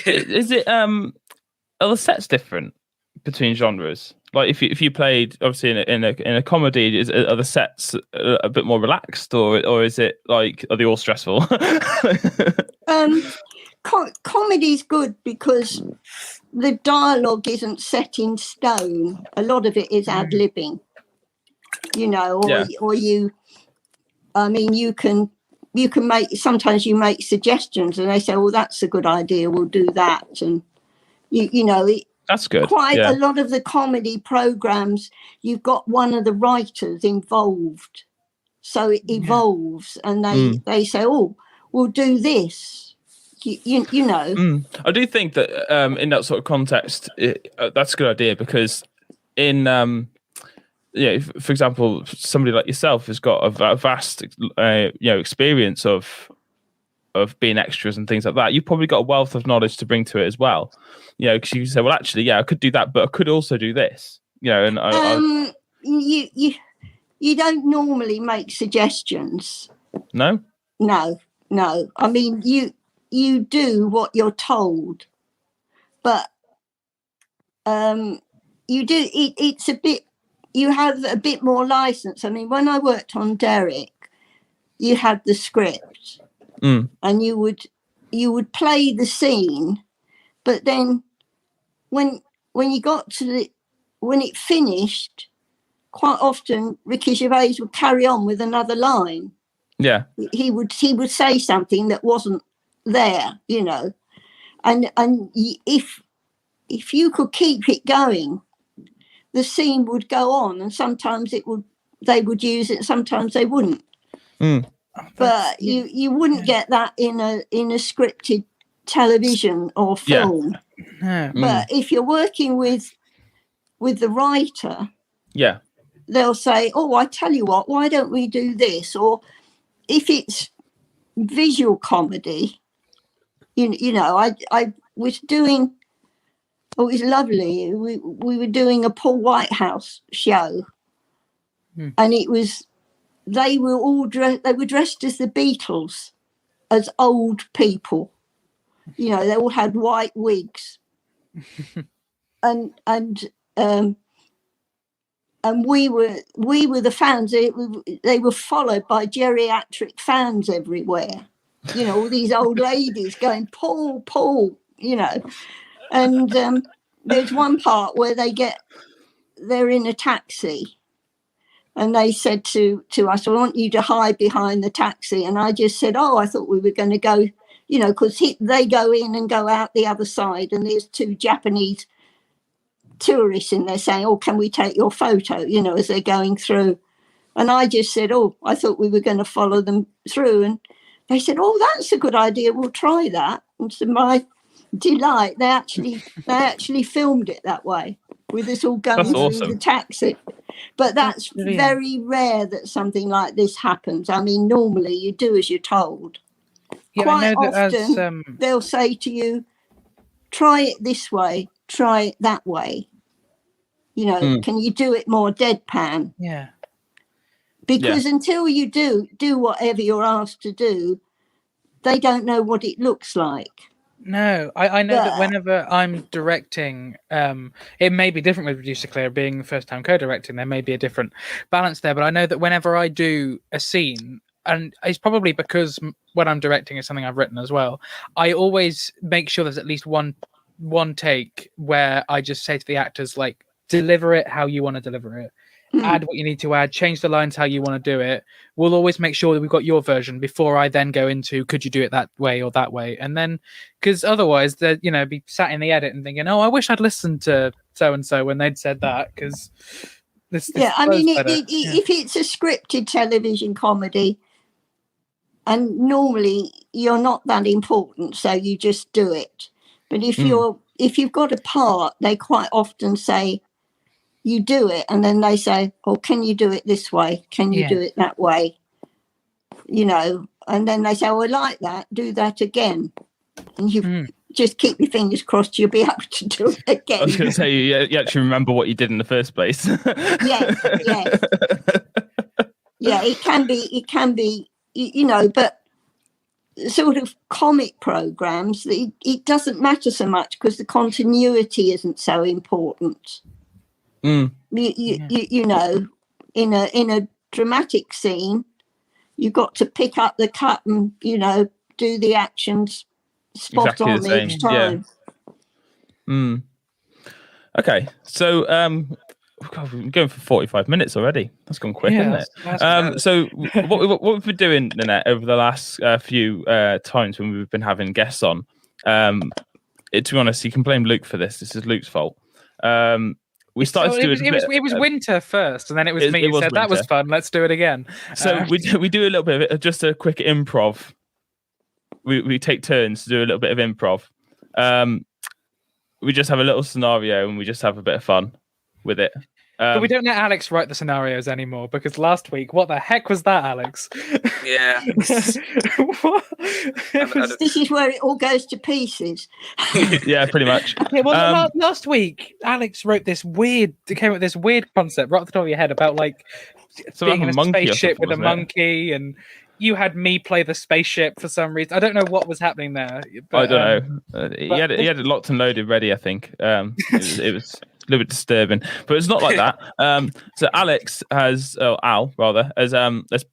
Is it are the sets different between genres? Like if you played obviously in a comedy, are the sets a bit more relaxed, or is it like, are they all stressful? Comedy's good because the dialogue isn't set in stone. A lot of it is ad-libbing, or you. I mean, you can sometimes you make suggestions and they say, "Oh, that's a good idea. We'll do that." And that's good. Quite a lot of the comedy programs, you've got one of the writers involved, so it evolves, and they say, "Oh, we'll do this." You know. I do think that in that sort of context, that's a good idea, because in for example, somebody like yourself has got a vast experience of being extras and things like that. You've probably got a wealth of knowledge to bring to it as well. Because you say, well, actually, I could do that, but I could also do this. And you don't normally make suggestions. No. I mean, you do what you're told, but you do it's a bit, you have a bit more license. I mean, when I worked on Derek, you had the script and you would play the scene, but then when you got to when it finished, quite often Ricky Gervais would carry on with another line. Yeah, he would say something that wasn't there, and if you could keep it going, the scene would go on, and sometimes they would use it, sometimes they wouldn't. But you wouldn't get that in a scripted television or film. But if you're working with the writer, they'll say, "Oh, I tell you what, why don't we do this?" Or if it's visual comedy, I was doing, it was lovely. We were doing a Paul Whitehouse show, and it was, they were dressed as the Beatles, as old people. They all had white wigs, and we were the fans. They were followed by geriatric fans everywhere. All these old ladies going, Paul, and there's one part where they're in a taxi, and they said to us, "I want you to hide behind the taxi." And I just said, "Oh, I thought we were going to go, because they go in and go out the other side, and there's two Japanese tourists in there saying, 'Oh, can we take your photo?' As they're going through." And I just said, "Oh, I thought we were going to follow them through." And they said, "Oh, that's a good idea. We'll try that." And to my delight, they actually filmed it that way, with us all going through the taxi. But that's very rare that something like this happens. I mean, normally you do as you're told. Quite often they'll say to you, "Try it this way, try it that way. Can you do it more deadpan?" Yeah. Because until you do whatever you're asked to do, they don't know what it looks like. No, I know that whenever I'm directing, it may be different with Producer Clear being first time co-directing. There may be a different balance there, but I know that whenever I do a scene, and it's probably because when I'm directing is something I've written as well, I always make sure there's at least one take where I just say to the actors, like, deliver it how you want to deliver it. Add what you need to add, change the lines how you want to do it. We'll always make sure that we've got your version before I then go into could you do it that way or that way. And then, because otherwise they'd be sat in the edit and thinking, oh, I wish I'd listened to so and so when they'd said that, because this I mean, if it's a scripted television comedy, and normally you're not that important, so you just do it. But if you've got a part, they quite often say, you do it, and then they say, "Oh, can you do it this way? Can you do it that way?" And then they say, "Oh, I like that. Do that again." And you just keep your fingers crossed you'll be able to do it again. I was going to say you actually remember what you did in the first place. Yes. Yeah, it can be, but sort of comic programs, it doesn't matter so much because the continuity isn't so important. In a dramatic scene, you've got to pick up the cut and do the actions spot exactly on each time. Okay, so God, we're going for 45 minutes already. That's gone quick, isn't it? So what we've been doing, Ninette, over the last few times when we've been having guests on, to be honest, you can blame Luke for this. This is Luke's fault. We started to do it was winter first, and then it was me who said, winter. That was fun, let's do it again. So we do a little bit of just a quick improv. We take turns to do a little bit of improv. We just have a little scenario and we just have a bit of fun with it. But we don't let Alex write the scenarios anymore, because last week, what the heck was that, Alex? Yeah. This is where it all goes to pieces. Yeah, pretty much. Yeah, well, last week, Alex came up with this weird concept right off the top of your head about like being in a spaceship with a monkey, and you had me play the spaceship for some reason. I don't know what was happening there. But, I don't know. He had it locked and loaded ready, I think. It was a little bit disturbing, but it's not like that. So Alex has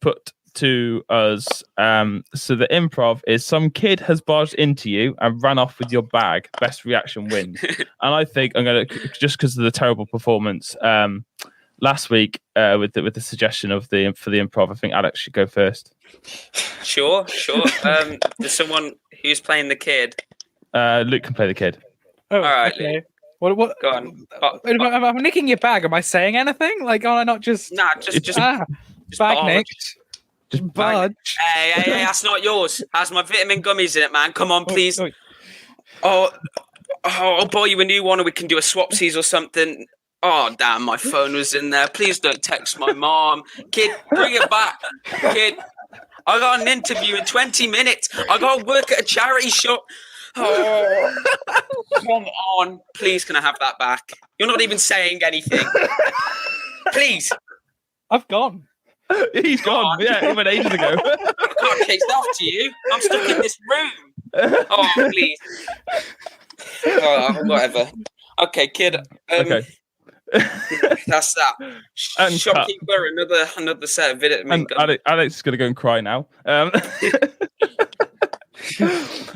put to us. So the improv is some kid has barged into you and ran off with your bag. Best reaction wins. And I think I'm gonna, just because of the terrible performance last week with the suggestion for the improv, I think Alex should go first. Sure. There's someone who's playing the kid. Luke can play the kid. Oh, all right. Okay. What? Go on. I'm nicking your bag. Am I saying anything? Like, am I not just? Nah, just bag nicked. Just budge. Hey, that's not yours. Has my vitamin gummies in it, man. Come on, please. Oh, I'll buy you a new one, or we can do a swapsies or something. Oh, damn, my phone was in there. Please don't text my mom. Kid, bring it back. Kid, I got an interview in 20 minutes. I got to work at a charity shop. Oh, come on. Please, can I have that back? You're not even saying anything. Please. I've gone. He's gone. Yeah, he went ages ago. I can't chase after you. I'm stuck in this room. Oh, please. Oh, whatever. Okay, kid. Okay. That's that. And shopkeeper, another set of vitamin. Alex is gonna go and cry now.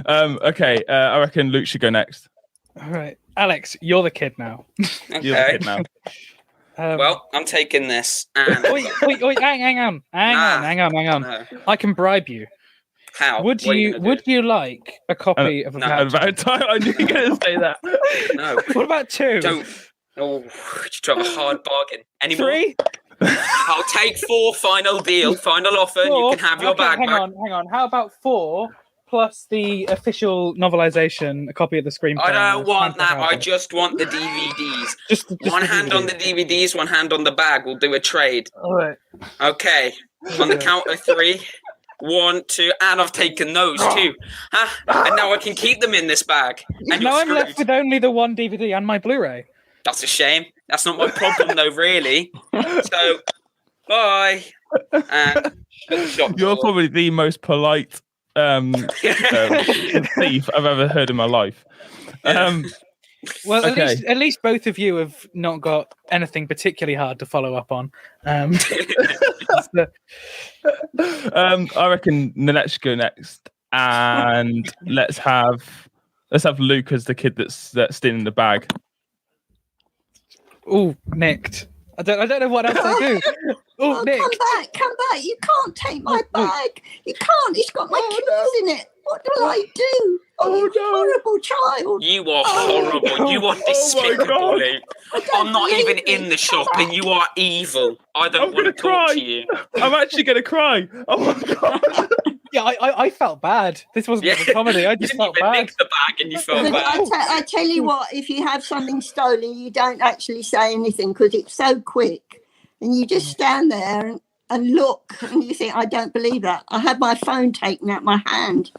Okay, I reckon Luke should go next. All right, Alex, you're the kid now. Okay. You're the kid now. Well, I'm taking this. And... wait, hang on. No. I can bribe you. How? Would you like a copy of a about time? I knew you were going to say that. No. What about 2? Don't. Oh, you drive a hard bargain. Any 3? More? I'll take 4. Final deal. Final offer. 4? You can have your bag back. Hang on. How about 4 plus the official novelization, a copy of the screenplay? I don't want that. I just want the DVDs. Just one hand on the DVDs, one hand on the bag. We'll do a trade. All right. Okay. On the count of 3. 1, 2, and I've taken those too. And now I can keep them in this bag. And now I'm left with only the 1 DVD and my Blu-ray. That's a shame. That's not my problem though, really. So, bye. And you're probably the most polite thief I've ever heard in my life. Well, Okay. at least both of you have not got anything particularly hard to follow up on. I reckon Ninette should go next, and let's have Luke as the kid that's stealing the bag. Oh, nicked. I don't know what else I do. Oh, Nick. Come back. You can't take my bag. You can't. It's got my keys in it. What do I do? You horrible child. You are horrible. You are despicable, Luke. I'm not even in the shop and you are evil. I don't want to talk to you. I'm actually going to cry. Oh my God. Yeah, I felt bad. This wasn't a comedy. I just felt bad. Nick the bag and you felt bad. I tell you what, if you have something stolen, you don't actually say anything because it's so quick. And you just stand there and look and you think, I don't believe that. I had my phone taken out my hand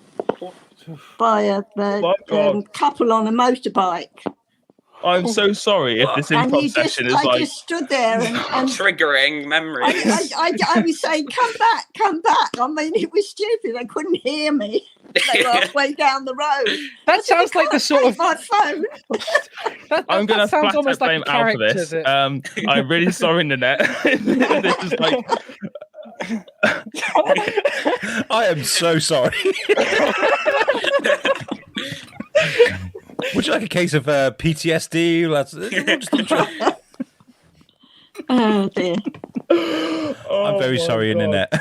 by a couple on a motorbike. I'm so sorry if this improv session is I just stood there and triggering memories. I was saying, come back. I mean, it was stupid. They couldn't hear me. They were halfway down the road. That sounds like the sort of my phone. I'm going to sounds flat almost blame like a Al for character this. that- I'm really sorry, Ninette. This is like. I am so sorry. Would you like a case of PTSD? Oh dear. I'm very sorry, Annette.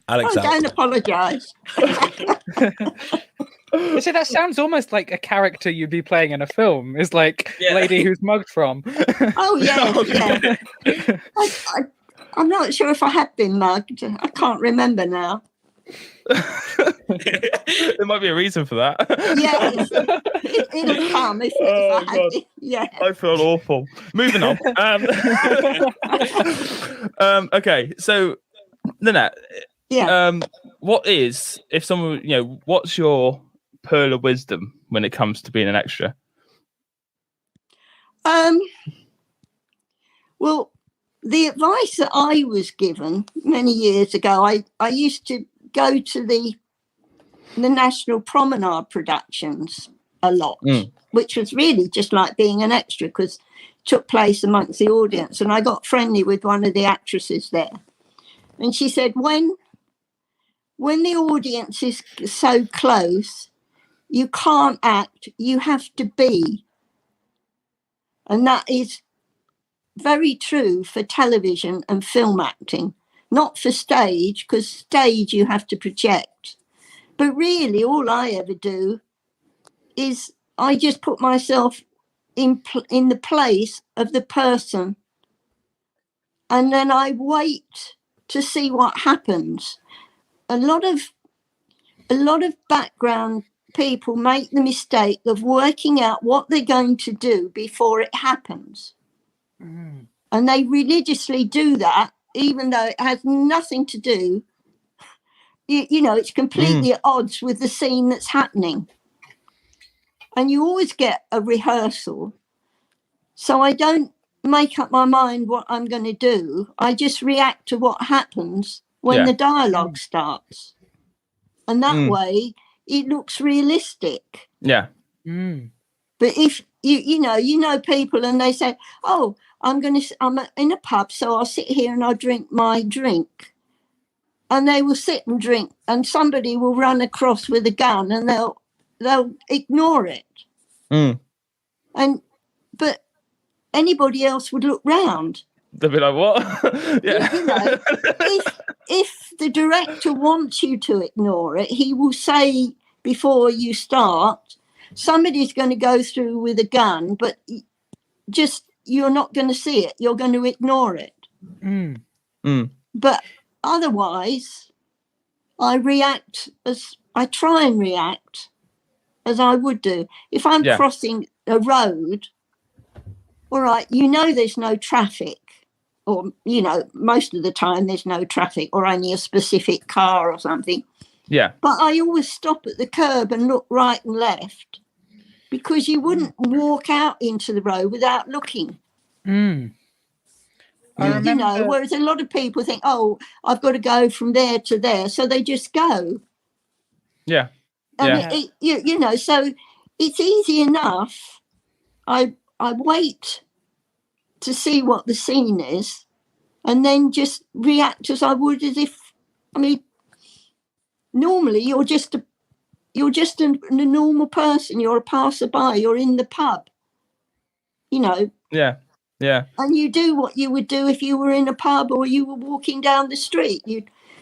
Alex, Don't apologise. See, that sounds almost like a character you'd be playing in a film. Is like lady who's mugged from. Oh yeah. I'm not sure if I have been mugged. I can't remember now. There might be a reason for that. Yes, it'll come if I have it. Yeah. I feel awful. Moving on. Okay, so Ninette, what is, if someone, what's your pearl of wisdom when it comes to being an extra? Well, the advice that I was given many years ago, I used to go to the National Promenade productions a lot, which was really just like being an extra because it took place amongst the audience. And I got friendly with one of the actresses there. And she said, when the audience is so close, you can't act, you have to be. And that is very true for television and film acting, not for stage, because stage you have to project. But really, all I ever do is I just put myself in the place of the person, and then I wait to see what happens. A lot of background people make the mistake of working out what they're going to do before it happens. And they religiously do that, even though it has nothing to do, it's completely at odds with the scene that's happening. And you always get a rehearsal. So I don't make up my mind what I'm going to do. I just react to what happens when the dialogue starts. And that way it looks realistic. Yeah. But if you know people and they say, oh, I'm in a pub, so I'll sit here and I'll drink my drink. And they will sit and drink and somebody will run across with a gun and they'll ignore it. But anybody else would look round. They'll be like, what? Yeah. If the director wants you to ignore it, he will say before you start, somebody's going to go through with a gun, but just you're not going to see it. You're going to ignore it. But otherwise, I try and react as I would do. If I'm crossing a road, all right, there's no traffic, or, most of the time there's no traffic or only a specific car or something. Yeah. But I always stop at the curb and look right and left because you wouldn't walk out into the road without looking. Whereas a lot of people think, oh, I've got to go from there to there. So they just go. Yeah. And you know, so it's easy enough. I wait to see what the scene is, and then just react as I would as if. I mean, normally you're just a normal person. You're a passerby. You're in the pub. You know. Yeah. And you do what you would do if you were in a pub or you were walking down the street.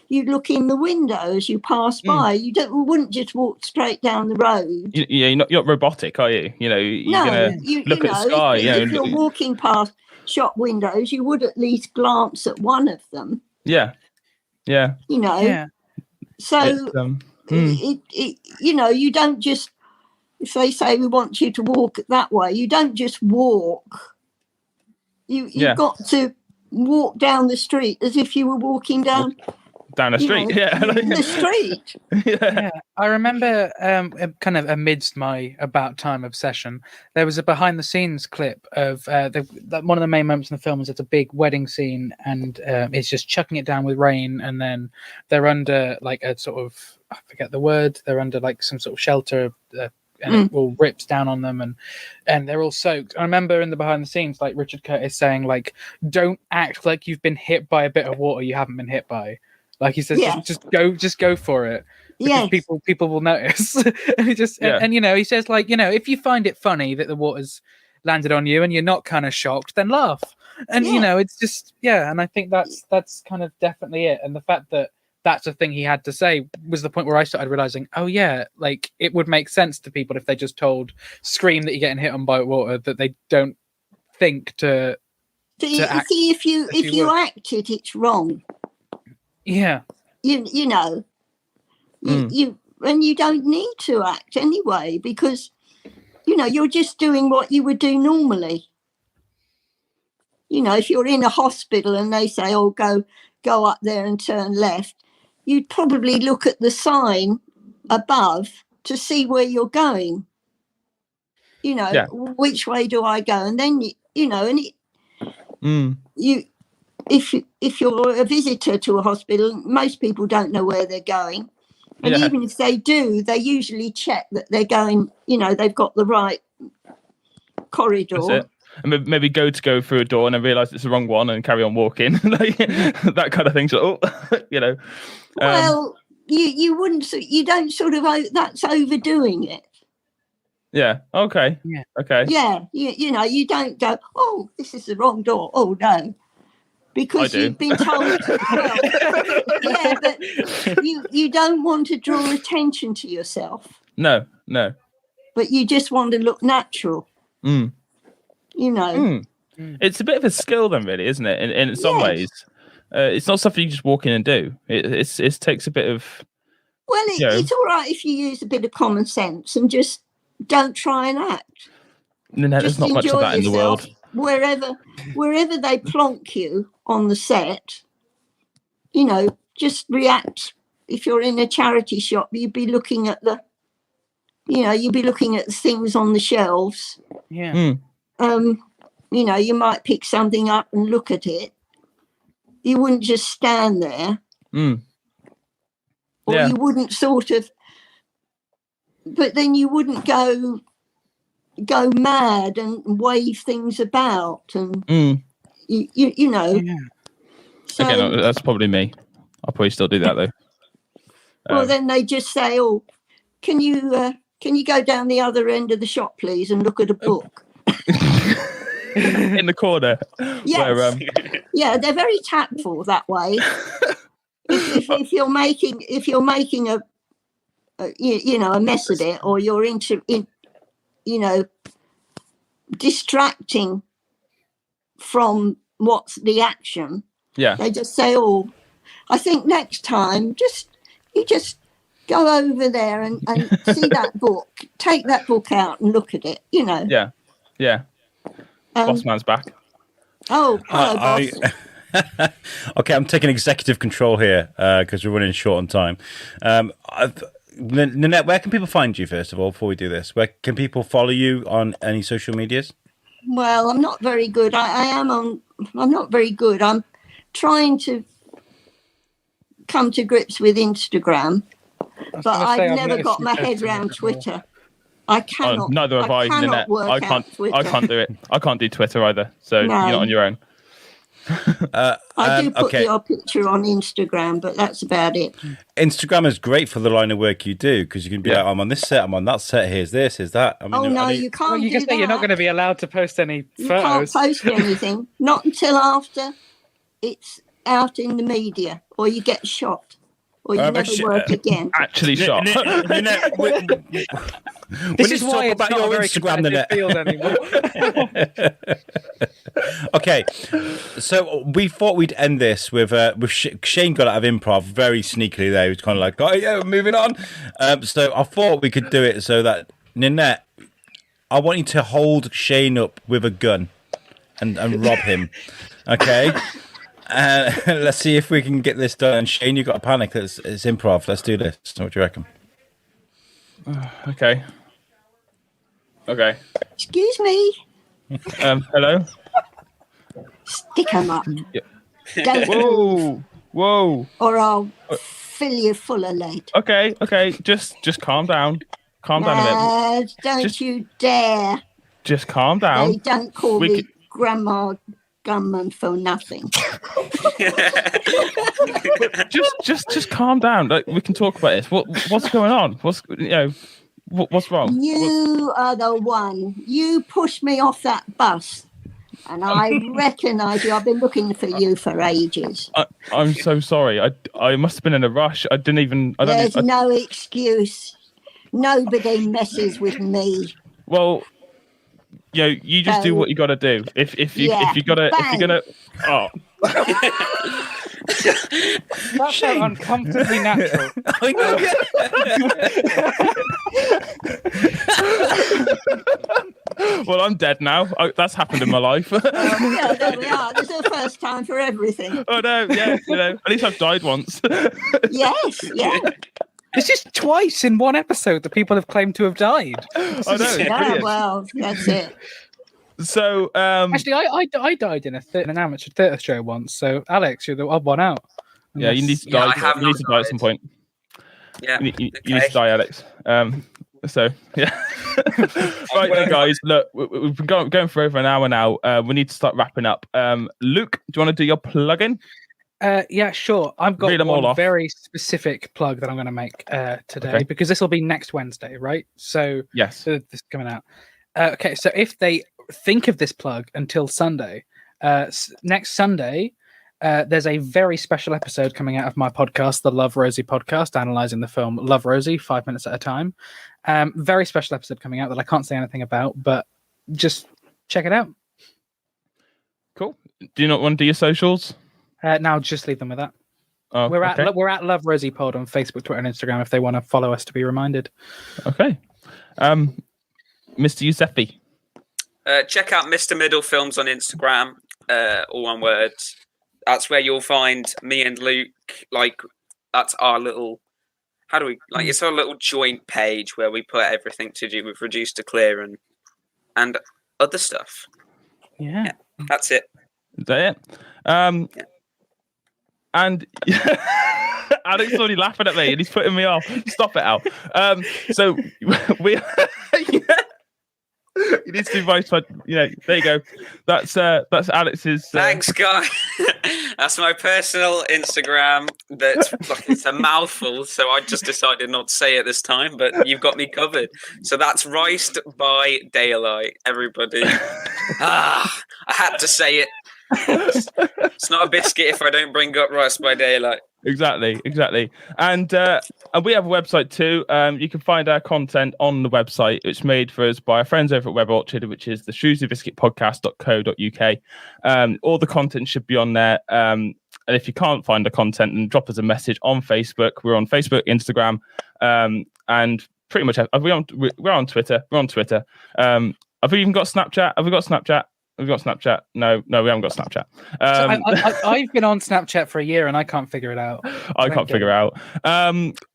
You'd look in the window as you pass by. You wouldn't just walk straight down the road. You're not robotic, are you? You know, you're gonna look at the sky. If you're walking past shop windows, you would at least glance at one of them. Yeah. You know. Yeah. So you know, you don't just, if they say we want you to walk that way, you don't just walk. You've got to walk down the street as if you were walking down the street. The street. Yeah. I remember kind of amidst my about time obsession, there was a behind the scenes clip of one of the main moments in the film is it's a big wedding scene, and it's just chucking it down with rain, and then they're under like a sort of, I forget the word, they're under like some sort of shelter, and it all rips down on them, and they're all soaked. I remember in the behind the scenes, like Richard Curtis saying, like, don't act like you've been hit by a bit of water you haven't been hit by. Like he says, just go for it. Because people will notice. And he just and you know, he says, like, you know, if you find it funny that the water's landed on you and you're not kind of shocked, then laugh. And you know, it's just and I think that's kind of definitely it. And the fact that that's a thing he had to say was the point where I started realizing, oh yeah, like it would make sense to people if they just scream that you're getting hit on by water, that they don't think to act. See, if you act it, it's wrong. Yeah. You know, you don't need to act anyway, because you know you're just doing what you would do normally. You know, if you're in a hospital and they say, "Oh, go up there and turn left," you'd probably look at the sign above to see where you're going. You know, which way do I go? And then you know, and if you're a visitor to a hospital, most people don't know where they're going. And even if they do, they usually check that they're going, you know, they've got the right corridor. And maybe go through a door and then realise it's the wrong one and carry on walking. Like, that kind of thing. So, you know. Well, you don't sort of, that's overdoing it. Yeah. Okay. Yeah. Okay. Yeah. You know, you don't go, oh, this is the wrong door. Oh, no. Because you've been told but you don't want to draw attention to yourself. No. But you just want to look natural. You know. It's a bit of a skill then, really, isn't it? In some ways. It's not something you just walk in and do. It takes a bit of... Well, it's all right if you use a bit of common sense and just don't try and act. No, there's not much of that in the world. Wherever they plonk you on the set, you know, just react. If you're in a charity shop, you'd be looking at the things on the shelves. Yeah. You know, you might pick something up and look at it. You wouldn't just stand there. Or you wouldn't sort of, but then you wouldn't go mad and wave things about and you know. So, okay, no, that's probably me. I'll probably still do that though. Well, then they just say, "Oh, can you go down the other end of the shop, please, and look at a book?" In the corner. Yes. Where, they're very tactful that way. if you're making a mess of it, or you're you know, distracting from what's the action. Yeah. They just say, "Oh, I think next time you just go over there and see that book, take that book out and look at it," you know. Yeah. Boss man's back. Oh, hello, boss. Okay, I'm taking executive control here because we're running short on time. Ninette, where can people find you, first of all, before we do this? Where can people follow you on any social medias? Well, I'm not very good. I'm not very good. I'm trying to come to grips with Instagram. But I've never got my head around Twitter. I cannot. Neither have I, Ninette. I can't do it. I can't do Twitter either. So you're not on your own. I do put your picture on Instagram, but that's about it. Instagram is great for the line of work you do because you can be like, I'm on this set, I'm on that set. Here's this, here's that. I mean, you can't. Well, you can say you're not going to be allowed to post any photos. You can't post anything, not until after it's out in the media, or you get shot, or you never work again. Actually shot. This is why it's not a very competitive field anymore. Okay, so we thought we'd end this with Shane got out of improv very sneakily there. He was kind of like, oh yeah, we're moving on. So I thought we could do it so that, Ninette, I want you to hold Shane up with a gun and rob him. Okay? Let's see if we can get this done. And Shane, you've got to panic. It's improv. Let's do this. What do you reckon? Okay. Excuse me. Hello? Stick 'em up. Yeah. Don't Whoa. Or I'll fill you full of lead. Okay. Just calm down. Calm down a bit. Don't you dare. Just calm down. They don't call me Grandma Gunman for nothing. just calm down. Like, we can talk about this. What's going on? What's wrong? You are the one. You pushed me off that bus, and I recognise you. I've been looking for you for ages. I'm so sorry. I must have been in a rush. There's no excuse. Nobody messes with me. Well, you just do what you got to do. If you're gonna. Oh. That's so uncomfortably natural. Well, I'm dead now. That's happened in my life. There we are. This is the first time for everything. Oh no, yeah, at least I've died once. Yes, yeah. This is twice in one episode that people have claimed to have died. I know. Well, that's it. So, actually, I died in an amateur theatre show once. So, Alex, you're the odd one out. Yeah, you need to die. You need to die at some point. Yeah, you need to die, Alex. So, yeah. Right then, guys. Look, we've been going for over an hour now. We need to start wrapping up. Luke, do you want to do your plug-in? Yeah, sure. I've got one very specific plug that I'm going to make today because this will be next Wednesday, right? So, yes, this is coming out. Okay, so if they think of this plug until Sunday, next Sunday, there's a very special episode coming out of my podcast, the Love Rosie podcast, analysing the film Love Rosie, 5 minutes at a time. Very special episode coming out that I can't say anything about, but just check it out. Cool. Do you not want to do your socials? No, just leave them with that. Oh, we're at Love Rosie Pod on Facebook, Twitter, and Instagram if they want to follow us to be reminded. Okay. Mr. Yousefi. Check out Mr. Middle Films on Instagram, all one word. That's where you'll find me and Luke. Like, that's our little, it's our little joint page where we put everything to do with Reduce to Clear and other stuff. Yeah. That's it. Is that it? And Alex is already laughing at me and he's putting me off. Stop it, Al. So we you need to do voice. There you go. That's Alex's. Thanks, guys. That's my personal Instagram. It's a mouthful, so I just decided not to say it this time. But you've got me covered. So that's Riced by Daylight. Everybody. I had to say it. It's not a biscuit if I don't bring up Riced by Daylight. Exactly. And we have a website too. You can find our content on the website. It's made for us by our friends over at Web Orchard, which is the Shrewsbury Biscuit Podcast.co.uk. All the content should be on there. And if you can't find the content, then drop us a message on Facebook. We're on Facebook, Instagram, and pretty much we're on Twitter. We're on Twitter. Have we even got Snapchat? Have we got Snapchat? We've got Snapchat. No, we haven't got Snapchat. I've been on Snapchat for a year and I can't figure it out. I can't figure it out.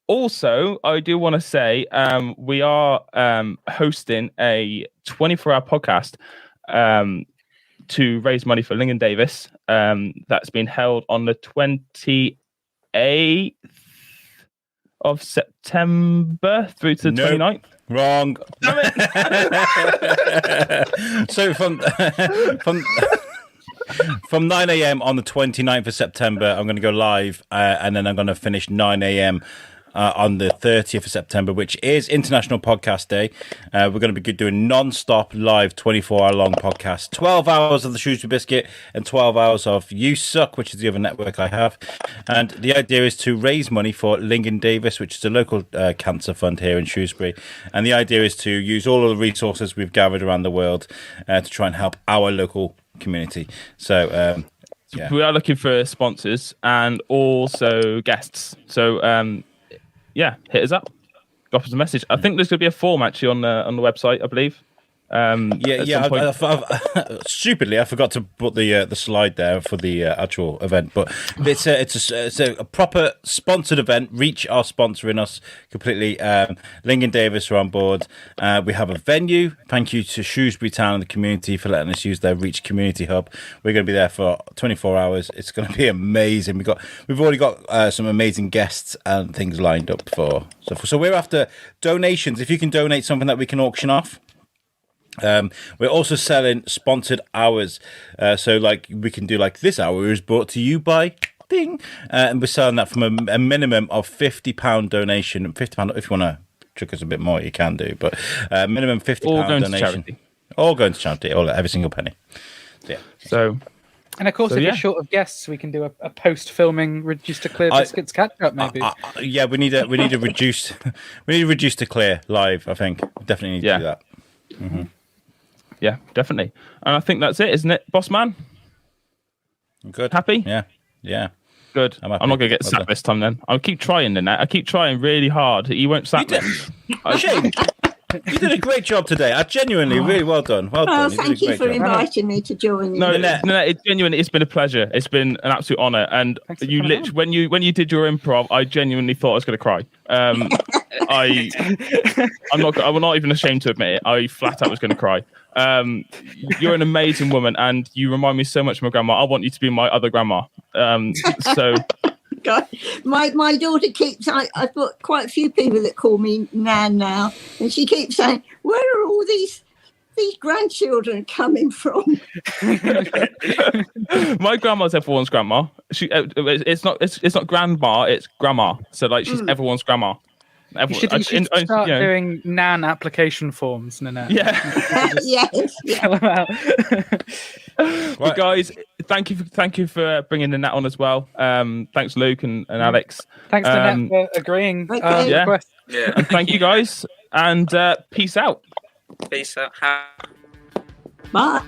Also, I do want to say we are hosting a 24-hour podcast to raise money for Lincoln Davis. That's been held on the 28th of September through to the 29th. Wrong. Damn it. So from 9 a.m. on the 29th of September, I'm going to go live, and then I'm going to finish 9 a.m. On the 30th of September, which is International Podcast Day. We're going to be doing non-stop live 24-hour-long podcast, 12 hours of the Shrewsbury Biscuit and 12 hours of You Suck, which is the other network I have. And the idea is to raise money for Lincoln Davis, which is a local cancer fund here in Shrewsbury. And the idea is to use all of the resources we've gathered around the world to try and help our local community. So we are looking for sponsors and also guests. So yeah, hit us up. Drop us a message. I think there's going to be a form actually on the website, I believe. Stupidly, I forgot to put the slide there for the actual event, but it's a proper sponsored event. Reach are sponsoring us completely. Lincoln Davis are on board. We have a venue. Thank you to Shrewsbury Town and the community for letting us use their Reach Community Hub. We're going to be there for 24 hours. It's going to be amazing. We've already got some amazing guests and things lined up for. So we're after donations. If you can donate something that we can auction off. We're also selling sponsored hours, so like we can do like this hour is brought to you by Ding, and we're selling that from a minimum of £50 donation. £50 if you want to trick us a bit more, you can do, but minimum £50 donation. All going to charity, every single penny. And of course, if you're short of guests, we can do a post-filming Reduced to Clear Biscuits catch-up, maybe. Yeah, we need a reduced to clear live. I think we definitely need to do that. Mm-hmm. Yeah, definitely. And I think that's it, isn't it, boss man? Good. Happy? Yeah. Good. I'm not going to get sacked this time then. I'll keep trying, Ninette. I keep trying really hard. You won't sack me. Shane, you did a great job today. I genuinely, really well done. Well done. Thank you for inviting me to join you. No, Ninette, it's been a pleasure. It's been an absolute honour. And you literally, when you did your improv, I genuinely thought I was going to cry. I'm not even ashamed to admit it. I flat out was going to cry. You're an amazing woman, and you remind me so much of my grandma. I want you to be my other grandma. So. God, my daughter keeps. I've got quite a few people that call me Nan now, and she keeps saying, "Where are all these grandchildren coming from?" My grandma's everyone's grandma. It's not grandma, it's grandma. So like she's everyone's grandma. You should start doing Nan application forms, Ninette. Yeah. Yes. Fill them out. But guys, thank you for bringing Ninette on as well. Thanks, Luke and Alex. Thanks, Ninette, for agreeing. Yeah. And thank you, guys. And peace out. Peace out. Bye.